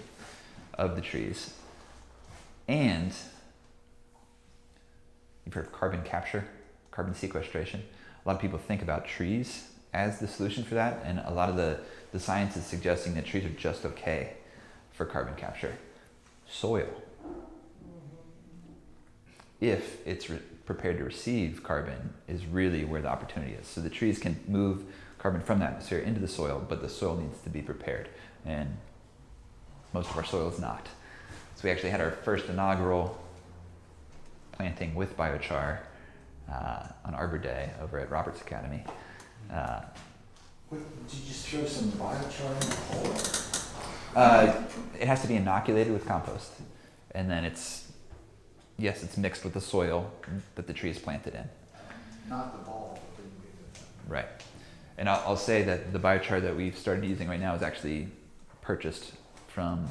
of the trees. And you've heard of carbon capture, carbon sequestration. A lot of people think about trees as the solution for that, and a lot of the science is suggesting that trees are just okay for carbon capture. Soil, if it's prepared to receive carbon, is really where the opportunity is. So the trees can move carbon from the atmosphere into the soil, but the soil needs to be prepared, and most of our soil is not. So we actually had our first inaugural planting with biochar on Arbor Day over at Roberts Academy. Did you just throw some biochar in the hole? It has to be inoculated with compost, and then it's mixed with the soil that the tree is planted in. Not the ball. But then you get it. Right. And I'll say that the biochar that we've started using right now is actually purchased from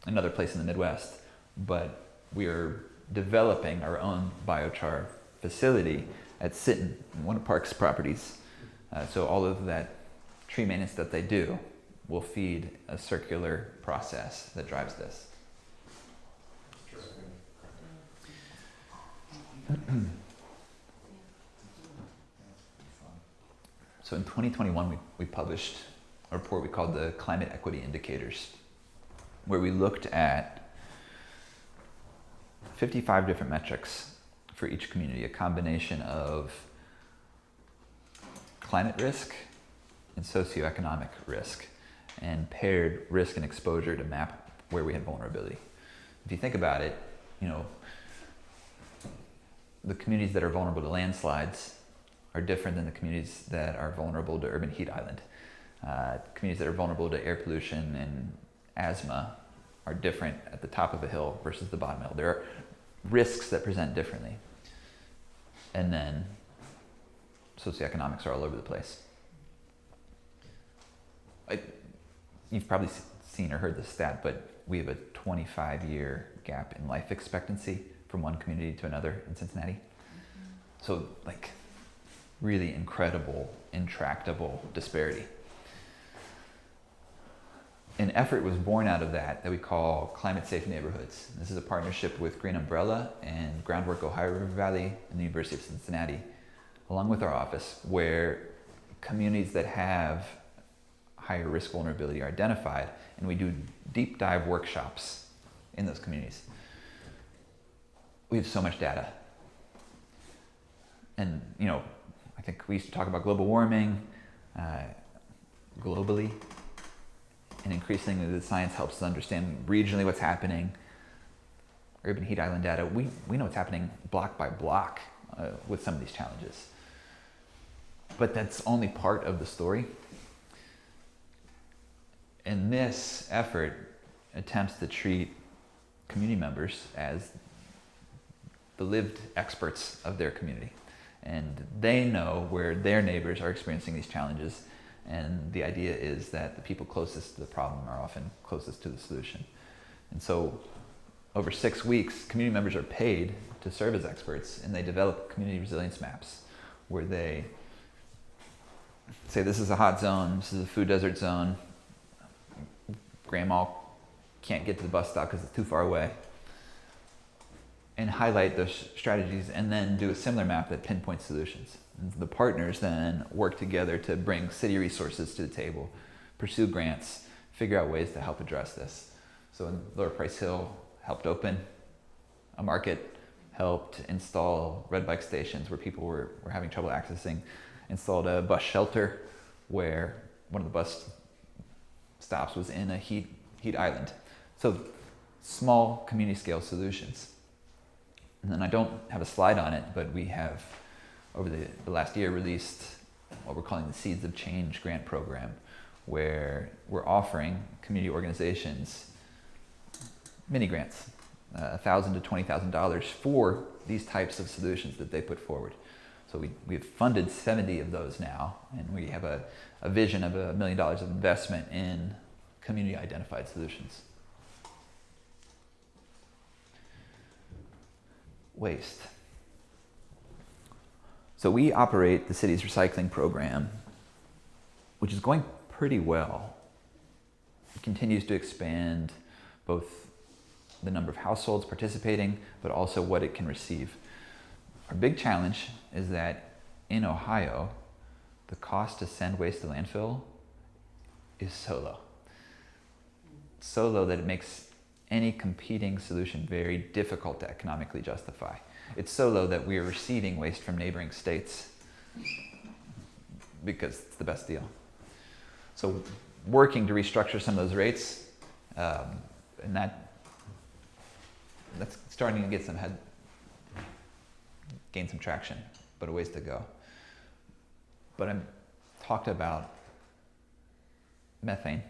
another place in the Midwest, but we are developing our own biochar facility at Sitton, one of Park's properties. So all of that tree maintenance that they do will feed a circular process that drives this. So in 2021, we published a report we called the Climate Equity Indicators, where we looked at 55 different metrics for each community, a combination of climate risk and socioeconomic risk, and paired risk and exposure to map where we had vulnerability. If you think about it, the communities that are vulnerable to landslides are different than the communities that are vulnerable to urban heat island. Communities that are vulnerable to air pollution and asthma are different at the top of a hill versus the bottom hill. There are risks that present differently. And then socioeconomics are all over the place. You've probably seen or heard the stat, but we have a 25-year gap in life expectancy from one community to another in Cincinnati. So really incredible, intractable disparity. An effort was born out of that we call Climate Safe Neighborhoods. This is a partnership with Green Umbrella and Groundwork Ohio River Valley and the University of Cincinnati, along with our office, where communities that have higher risk vulnerability are identified, and we do deep dive workshops in those communities. We have so much data. And, I think we used to talk about global warming globally, and increasingly the science helps us understand regionally what's happening. Urban heat island data, we know what's happening block by block with some of these challenges. But that's only part of the story. And this effort attempts to treat community members as the lived experts of their community. And they know where their neighbors are experiencing these challenges. And the idea is that the people closest to the problem are often closest to the solution. And so over 6 weeks, community members are paid to serve as experts, and they develop community resilience maps where they say, this is a hot zone, this is a food desert zone, grandma can't get to the bus stop because it's too far away, and highlight those strategies, and then do a similar map that pinpoints solutions. And the partners then work together to bring city resources to the table, pursue grants, figure out ways to help address this. So in Lower Price Hill, helped open a market, helped install red bike stations where people were having trouble accessing, installed a bus shelter where one of the bus stops was in a heat island. So small community scale solutions. And then I don't have a slide on it, but we have over the last year released what we're calling the Seeds of Change grant program, where we're offering community organizations mini grants, $1,000 to $20,000 for these types of solutions that they put forward. So we've funded 70 of those now, and we have a vision of $1 million of investment in community identified solutions. waste. So we operate the city's recycling program, which is going pretty well. It continues to expand both the number of households participating, but also what it can receive. Our big challenge is that in Ohio, the cost to send waste to landfill is so low. So low that it makes any competing solution very difficult to economically justify. It's so low that we are receiving waste from neighboring states because it's the best deal. So working to restructure some of those rates, and that's starting to get gain some traction, but a ways to go. But I'm talked about methane,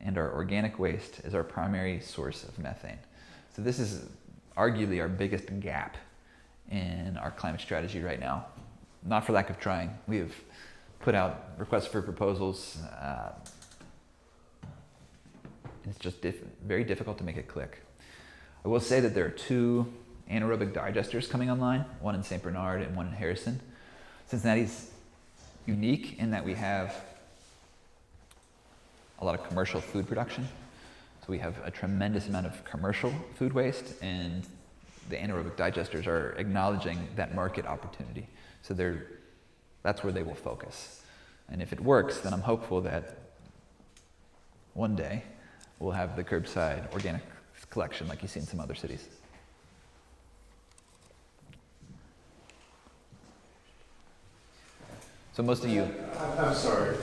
and our organic waste is our primary source of methane. So this is arguably our biggest gap in our climate strategy right now. Not for lack of trying. We have put out requests for proposals. It's just very difficult to make it click. I will say that there are 2 anaerobic digesters coming online, one in St. Bernard and one in Harrison. Cincinnati's unique in that we have a lot of commercial food production. So we have a tremendous amount of commercial food waste, and the anaerobic digesters are acknowledging that market opportunity. So that's where they will focus. And if it works, then I'm hopeful that one day we'll have the curbside organic collection like you see in some other cities. So most of you... I'm sorry,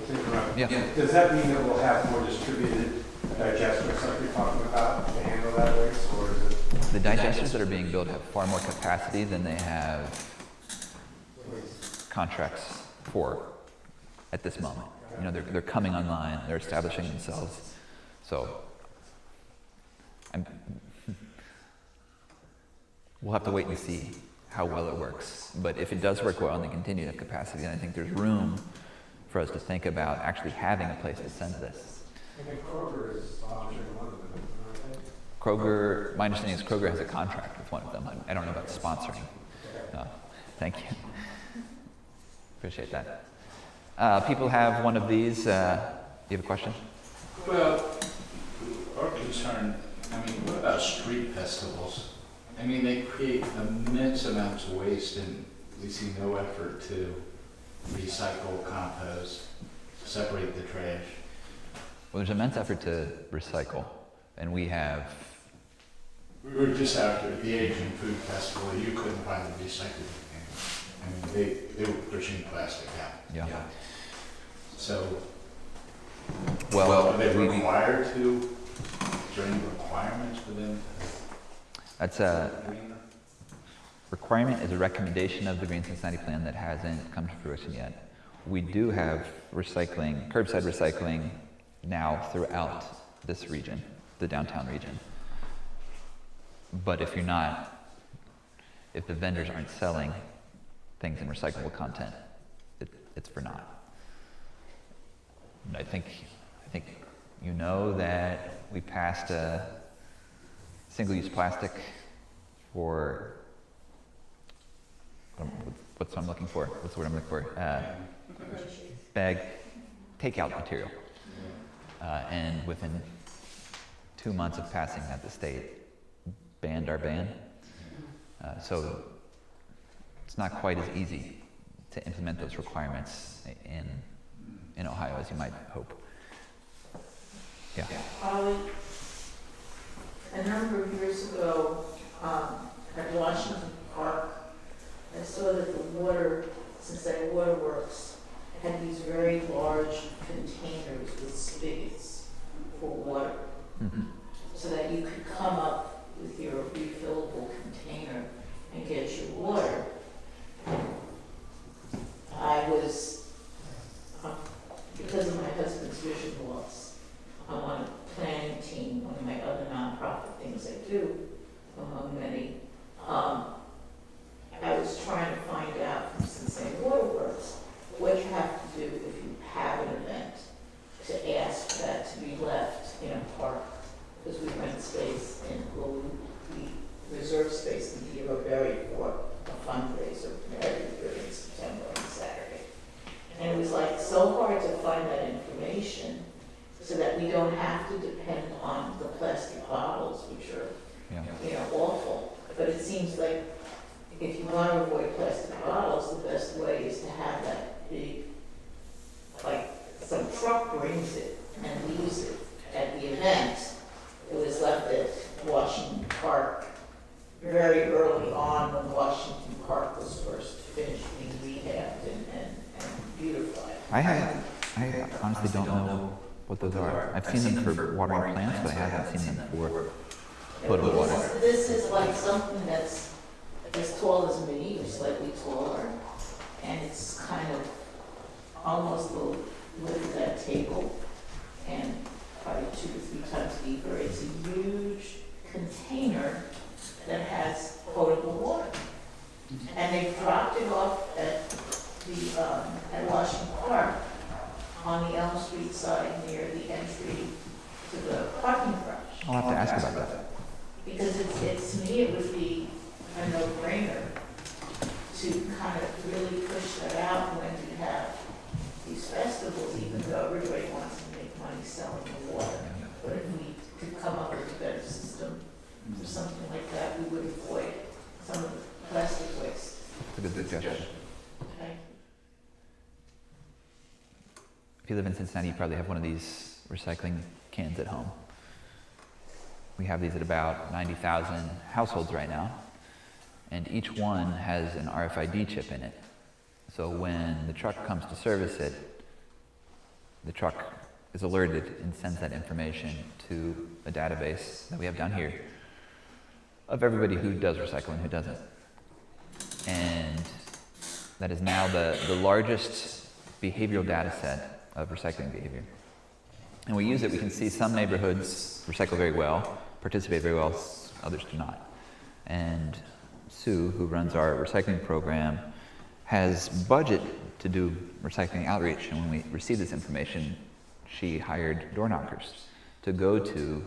to interrupt. Yeah. Does that mean that we'll have more distributed digesters like you're talking about to handle that waste, or is it? The digesters that are being built have far more capacity than they have contracts for at this moment. You know, they're coming online, they're establishing themselves. So we'll have to wait and see how well it works. But if it does work well and they continue to have capacity, then I think there's room for us to think about actually having a place to send this. I think Kroger is sponsoring one of them, aren't they? Kroger, my understanding is Kroger has a contract with one of them. I don't know about sponsoring. No, thank you. Appreciate that. People have one of these. You have a question? Well, our concern, I mean, what about street festivals? I mean, they create immense amounts of waste and we see no effort to recycle, compost, separate the trash. Well, there's immense effort to recycle, and we have... We were just out at the Asian Food Festival, you couldn't find the recycling thing. I mean, they were pushing plastic out. Yeah. So, Well, are they required to, is there any requirements for them? That's a requirement, is a recommendation of the Green Cincinnati Plan that hasn't come to fruition yet. We do have recycling, curbside recycling now throughout this region, the downtown region. But if the vendors aren't selling things in recyclable content, it's for naught. And I think you know that we passed a single-use plastic for, what's what I'm looking for? What's the word I'm looking for? Bag takeout material. And within 2 months of passing that, the state banned our ban. So it's not quite as easy to implement those requirements in Ohio as you might hope. Yeah. Holly, a number of years ago, at Washington Park, I saw that the water, Cincinnati Waterworks, had these very large containers with spigots for water, so that you could come up with your refillable container and get your water. I was, because of my husband's vision loss, I'm on a planning team, one of my other nonprofit things I do, among many. I was trying to find out from Cincinnati Waterworks what you have to do if you have an event to ask for that to be left in a park, because we rent space and we reserve space in seems like if you want to avoid plastic bottles, the best way is to have that big, like, some truck brings it and leaves it at the event. It was left at Washington Park very early on when Washington Park was first finished being rehabbed and beautified. I honestly don't know what those are. I've seen them for watering plants, but I haven't seen them for potable water. This is like something that's as tall as me or slightly taller, and it's kind of almost the width of that table, and probably 2 to 3 times deeper. It's a huge container that has potable water. And they dropped it off at Washington Park on the Elm Street side near the entry to the parking garage. I'll have to ask about that. Because it's, to me, it would be a no-brainer to kind of really push that out when you have these festivals, even though everybody wants to make money selling the water. But if we could come up with a better system for something like that, we would avoid some of the plastic waste. It's a good suggestion. Okay? If you live in Cincinnati, you probably have one of these recycling cans at home. We have these at about 90,000 households right now, and each one has an RFID chip in it. So when the truck comes to service it, the truck is alerted and sends that information to a database that we have down here of everybody who does recycle and who doesn't. And that is now the largest behavioral data set of recycling behavior. And we use it, we can see some neighborhoods recycle very well, participate very well, others do not. And Sue, who runs our recycling program, has budget to do recycling outreach. And when we received this information, she hired door knockers to go to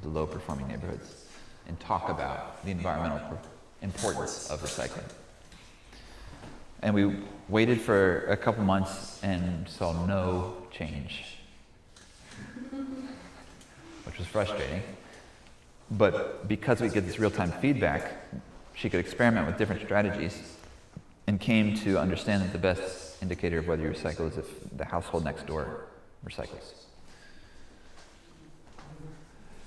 the low performing neighborhoods and talk about the environmental importance of recycling. And we waited for a couple months and saw no change, which was frustrating. But because we get this real-time feedback, she could experiment with different strategies and came to understand that the best indicator of whether you recycle is if the household next door recycles.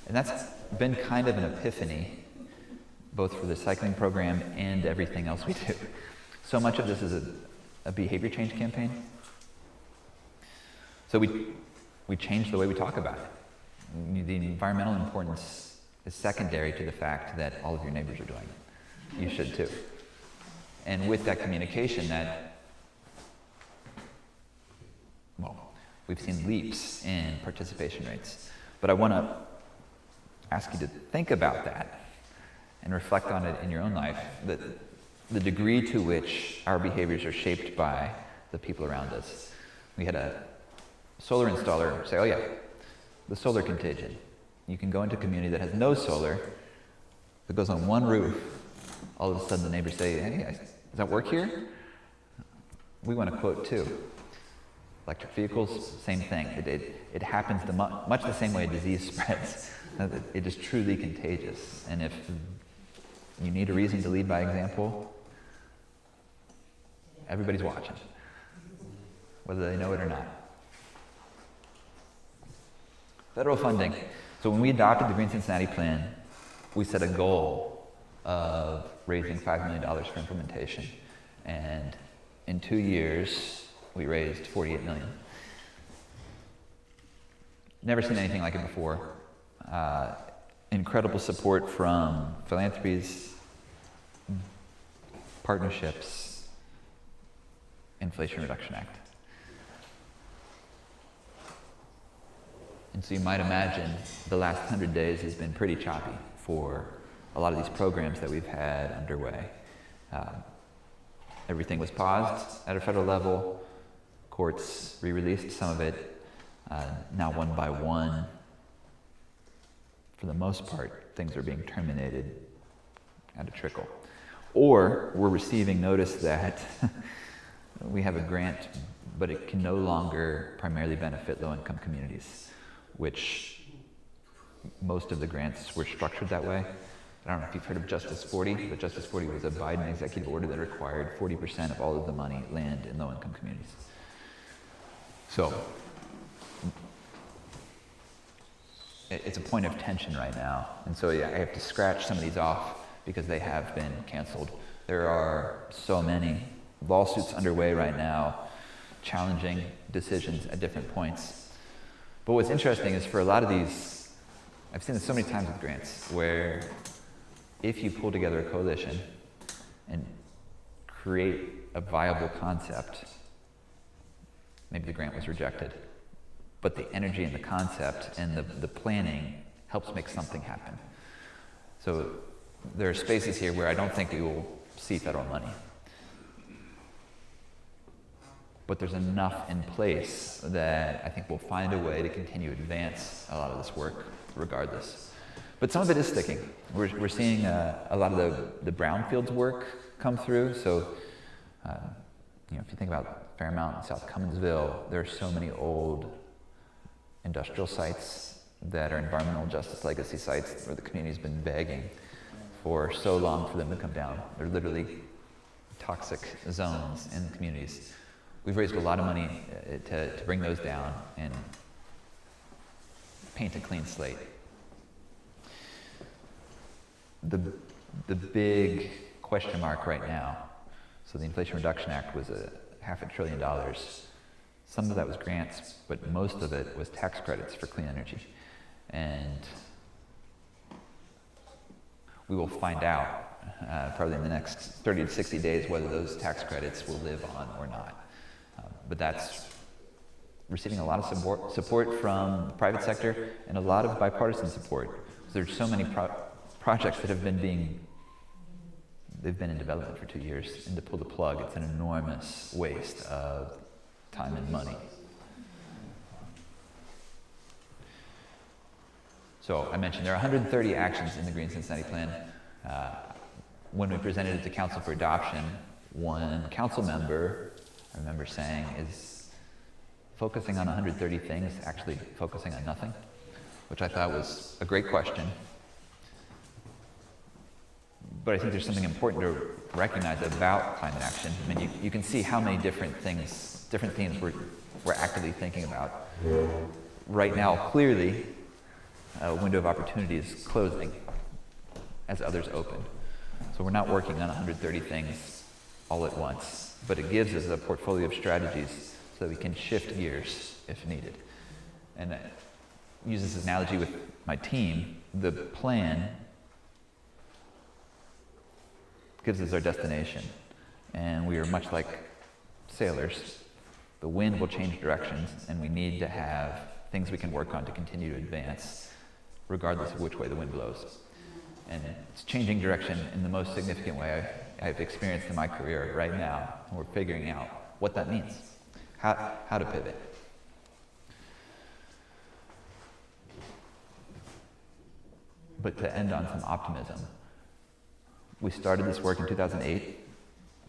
And that's been kind of an epiphany, both for the recycling program and everything else we do. So much of this is a behavior change campaign. So we changed the way we talk about it. The environmental importance is secondary to the fact that all of your neighbors are doing it. You should too. And with that communication, we've seen leaps in participation rates. But I want to ask you to think about that and reflect on it in your own life, that the degree to which our behaviors are shaped by the people around us. We had a solar installer say, oh yeah, the solar contagion. You can go into a community that has no solar, that goes on one roof. All of a sudden the neighbors say, hey, does that work here? We want to quote too. Electric vehicles, same thing. It happens much the same way a disease spreads. It is truly contagious. And if you need a reason to lead by example, everybody's watching, whether they know it or not. Federal funding. So when we adopted the Green Cincinnati Plan, we set a goal of raising $5 million for implementation. And in 2 years, we raised $48 million. Never seen anything like it before. Incredible support from philanthropies, partnerships, Inflation Reduction Act. And so you might imagine the last 100 days has been pretty choppy for a lot of these programs that we've had underway. Everything was paused at a federal level. Courts re-released some of it. Now one by one, for the most part, things are being terminated at a trickle. Or we're receiving notice that we have a grant, but it can no longer primarily benefit low-income communities, which most of the grants were structured that way. I don't know if you've heard of Justice 40, but Justice 40 was a Biden executive order that required 40% of all of the money land in low-income communities. So it's a point of tension right now. And so yeah, I have to scratch some of these off because they have been canceled. There are so many lawsuits underway right now challenging decisions at different points. But what's interesting is for a lot of these, I've seen this so many times with grants, where if you pull together a coalition and create a viable concept, maybe the grant was rejected, but the energy and the concept and the planning helps make something happen. So there are spaces here where I don't think we will see federal money. But there's enough in place that I think we'll find a way to continue to advance a lot of this work regardless. But some of it is sticking. We're seeing a lot of the brownfields work come through. So, if you think about Fairmount and South Cumminsville, there are so many old industrial sites that are environmental justice legacy sites where the community's been begging for so long for them to come down. They're literally toxic zones in the communities. We've raised a lot of money to bring those down and paint a clean slate. The big question mark right now, so the Inflation Reduction Act was $500 billion. Some of that was grants, but most of it was tax credits for clean energy. And we will find out probably in the next 30 to 60 days whether those tax credits will live on or not. But that's receiving a lot of support from the private sector and a lot of bipartisan support. There's so many projects that have been they've been in development for 2 years, and to pull the plug, it's an enormous waste of time and money. So I mentioned there are 130 actions in the Green Cincinnati Plan. When we presented it to council for adoption, one council member, I remember saying, is focusing on 130 things actually focusing on nothing? Which I thought was a great question. But I think there's something important to recognize about climate action. I mean, you can see how many different themes we're actively thinking about. Right now, clearly, a window of opportunity is closing as others open. So we're not working on 130 things all at once, but it gives us a portfolio of strategies so that we can shift gears if needed. And I use this analogy with my team. The plan gives us our destination, and we are much like sailors. The wind will change directions, and we need to have things we can work on to continue to advance, regardless of which way the wind blows. And it's changing direction in the most significant way I've experienced in my career right now, and we're figuring out what that means, how to pivot. But to end on some optimism, we started this work in 2008.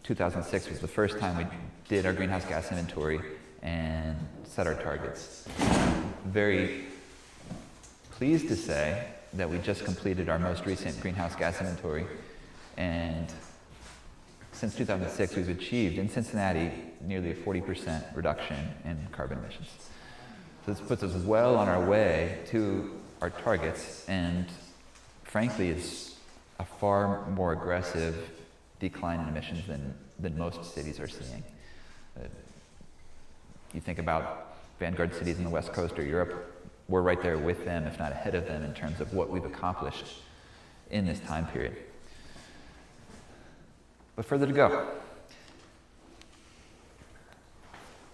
2006 was the first time we did our greenhouse gas inventory and set our targets. I'm very pleased to say that we just completed our most recent greenhouse gas inventory, and since 2006 we've achieved in Cincinnati nearly a 40% reduction in carbon emissions. So this puts us well on our way to our targets, and frankly is a far more aggressive decline in emissions than most cities are seeing. You think about vanguard cities in the West Coast or Europe, we're right there with them, if not ahead of them, in terms of what we've accomplished in this time period. But further to go.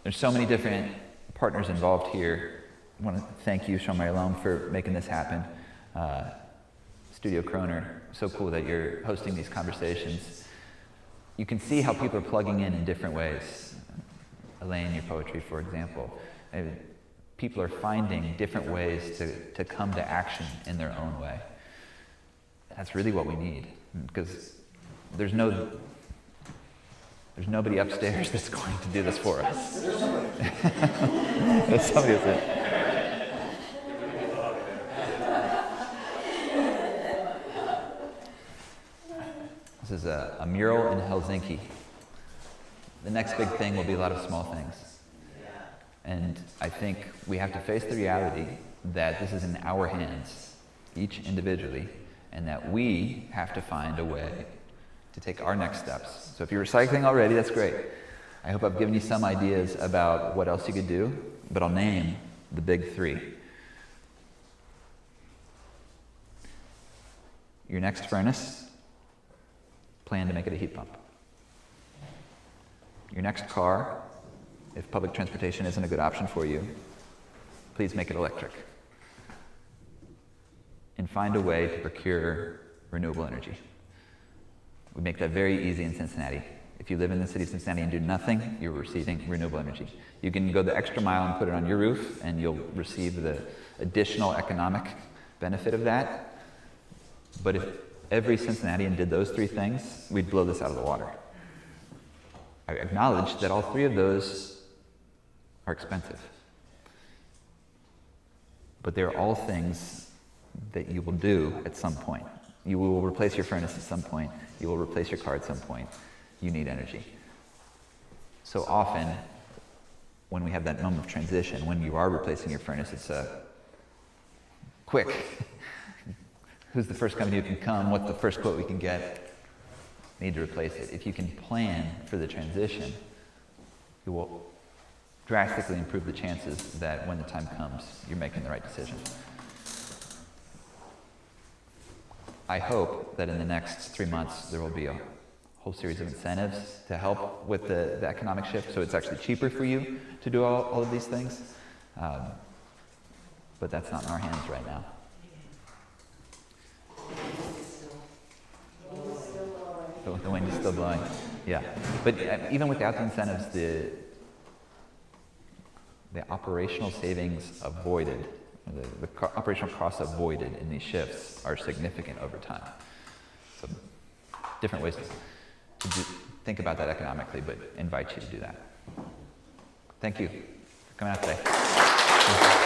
There's so many different partners involved here. I want to thank you, Sean Marielome, for making this happen. Studio Kroner, so cool that you're hosting these conversations. You can see how people are plugging in different ways. Elaine, your poetry, for example. People are finding different ways to come to action in their own way. That's really what we need, because there's nobody upstairs that's going to do this for us. There's somebody that's it. is a mural in Helsinki. The next big thing will be a lot of small things. And I think we have to face the reality that this is in our hands, each individually, and that we have to find a way to take our next steps. So if you're recycling already, that's great. I hope I've given you some ideas about what else you could do, but I'll name the big three. Your next furnace, plan to make it a heat pump. Your next car, if public transportation isn't a good option for you, please make it electric. And find a way to procure renewable energy. We make that very easy in Cincinnati. If you live in the city of Cincinnati and do nothing, you're receiving renewable energy. You can go the extra mile and put it on your roof, and you'll receive the additional economic benefit of that. But if every Cincinnatian did those three things, we'd blow this out of the water. I acknowledge that all three of those are expensive. But they're all things that you will do at some point. You will replace your furnace at some point. You will replace your car at some point. You need energy. So often, when we have that moment of transition, when you are replacing your furnace, it's quick. Who's the first company who can come? What's the first quote we can get? Need to replace it. If you can plan for the transition, you will drastically improve the chances that when the time comes, you're making the right decision. I hope that in the next 3 months, there will be a whole series of incentives to help with the economic shift, so it's actually cheaper for you to do all of these things. But that's not in our hands right now. The wind is still blowing. Yeah. But even without the incentives, the operational savings avoided, the operational costs avoided in these shifts are significant over time. So different ways to think about that economically, but invite you to do that. Thank you for coming out today.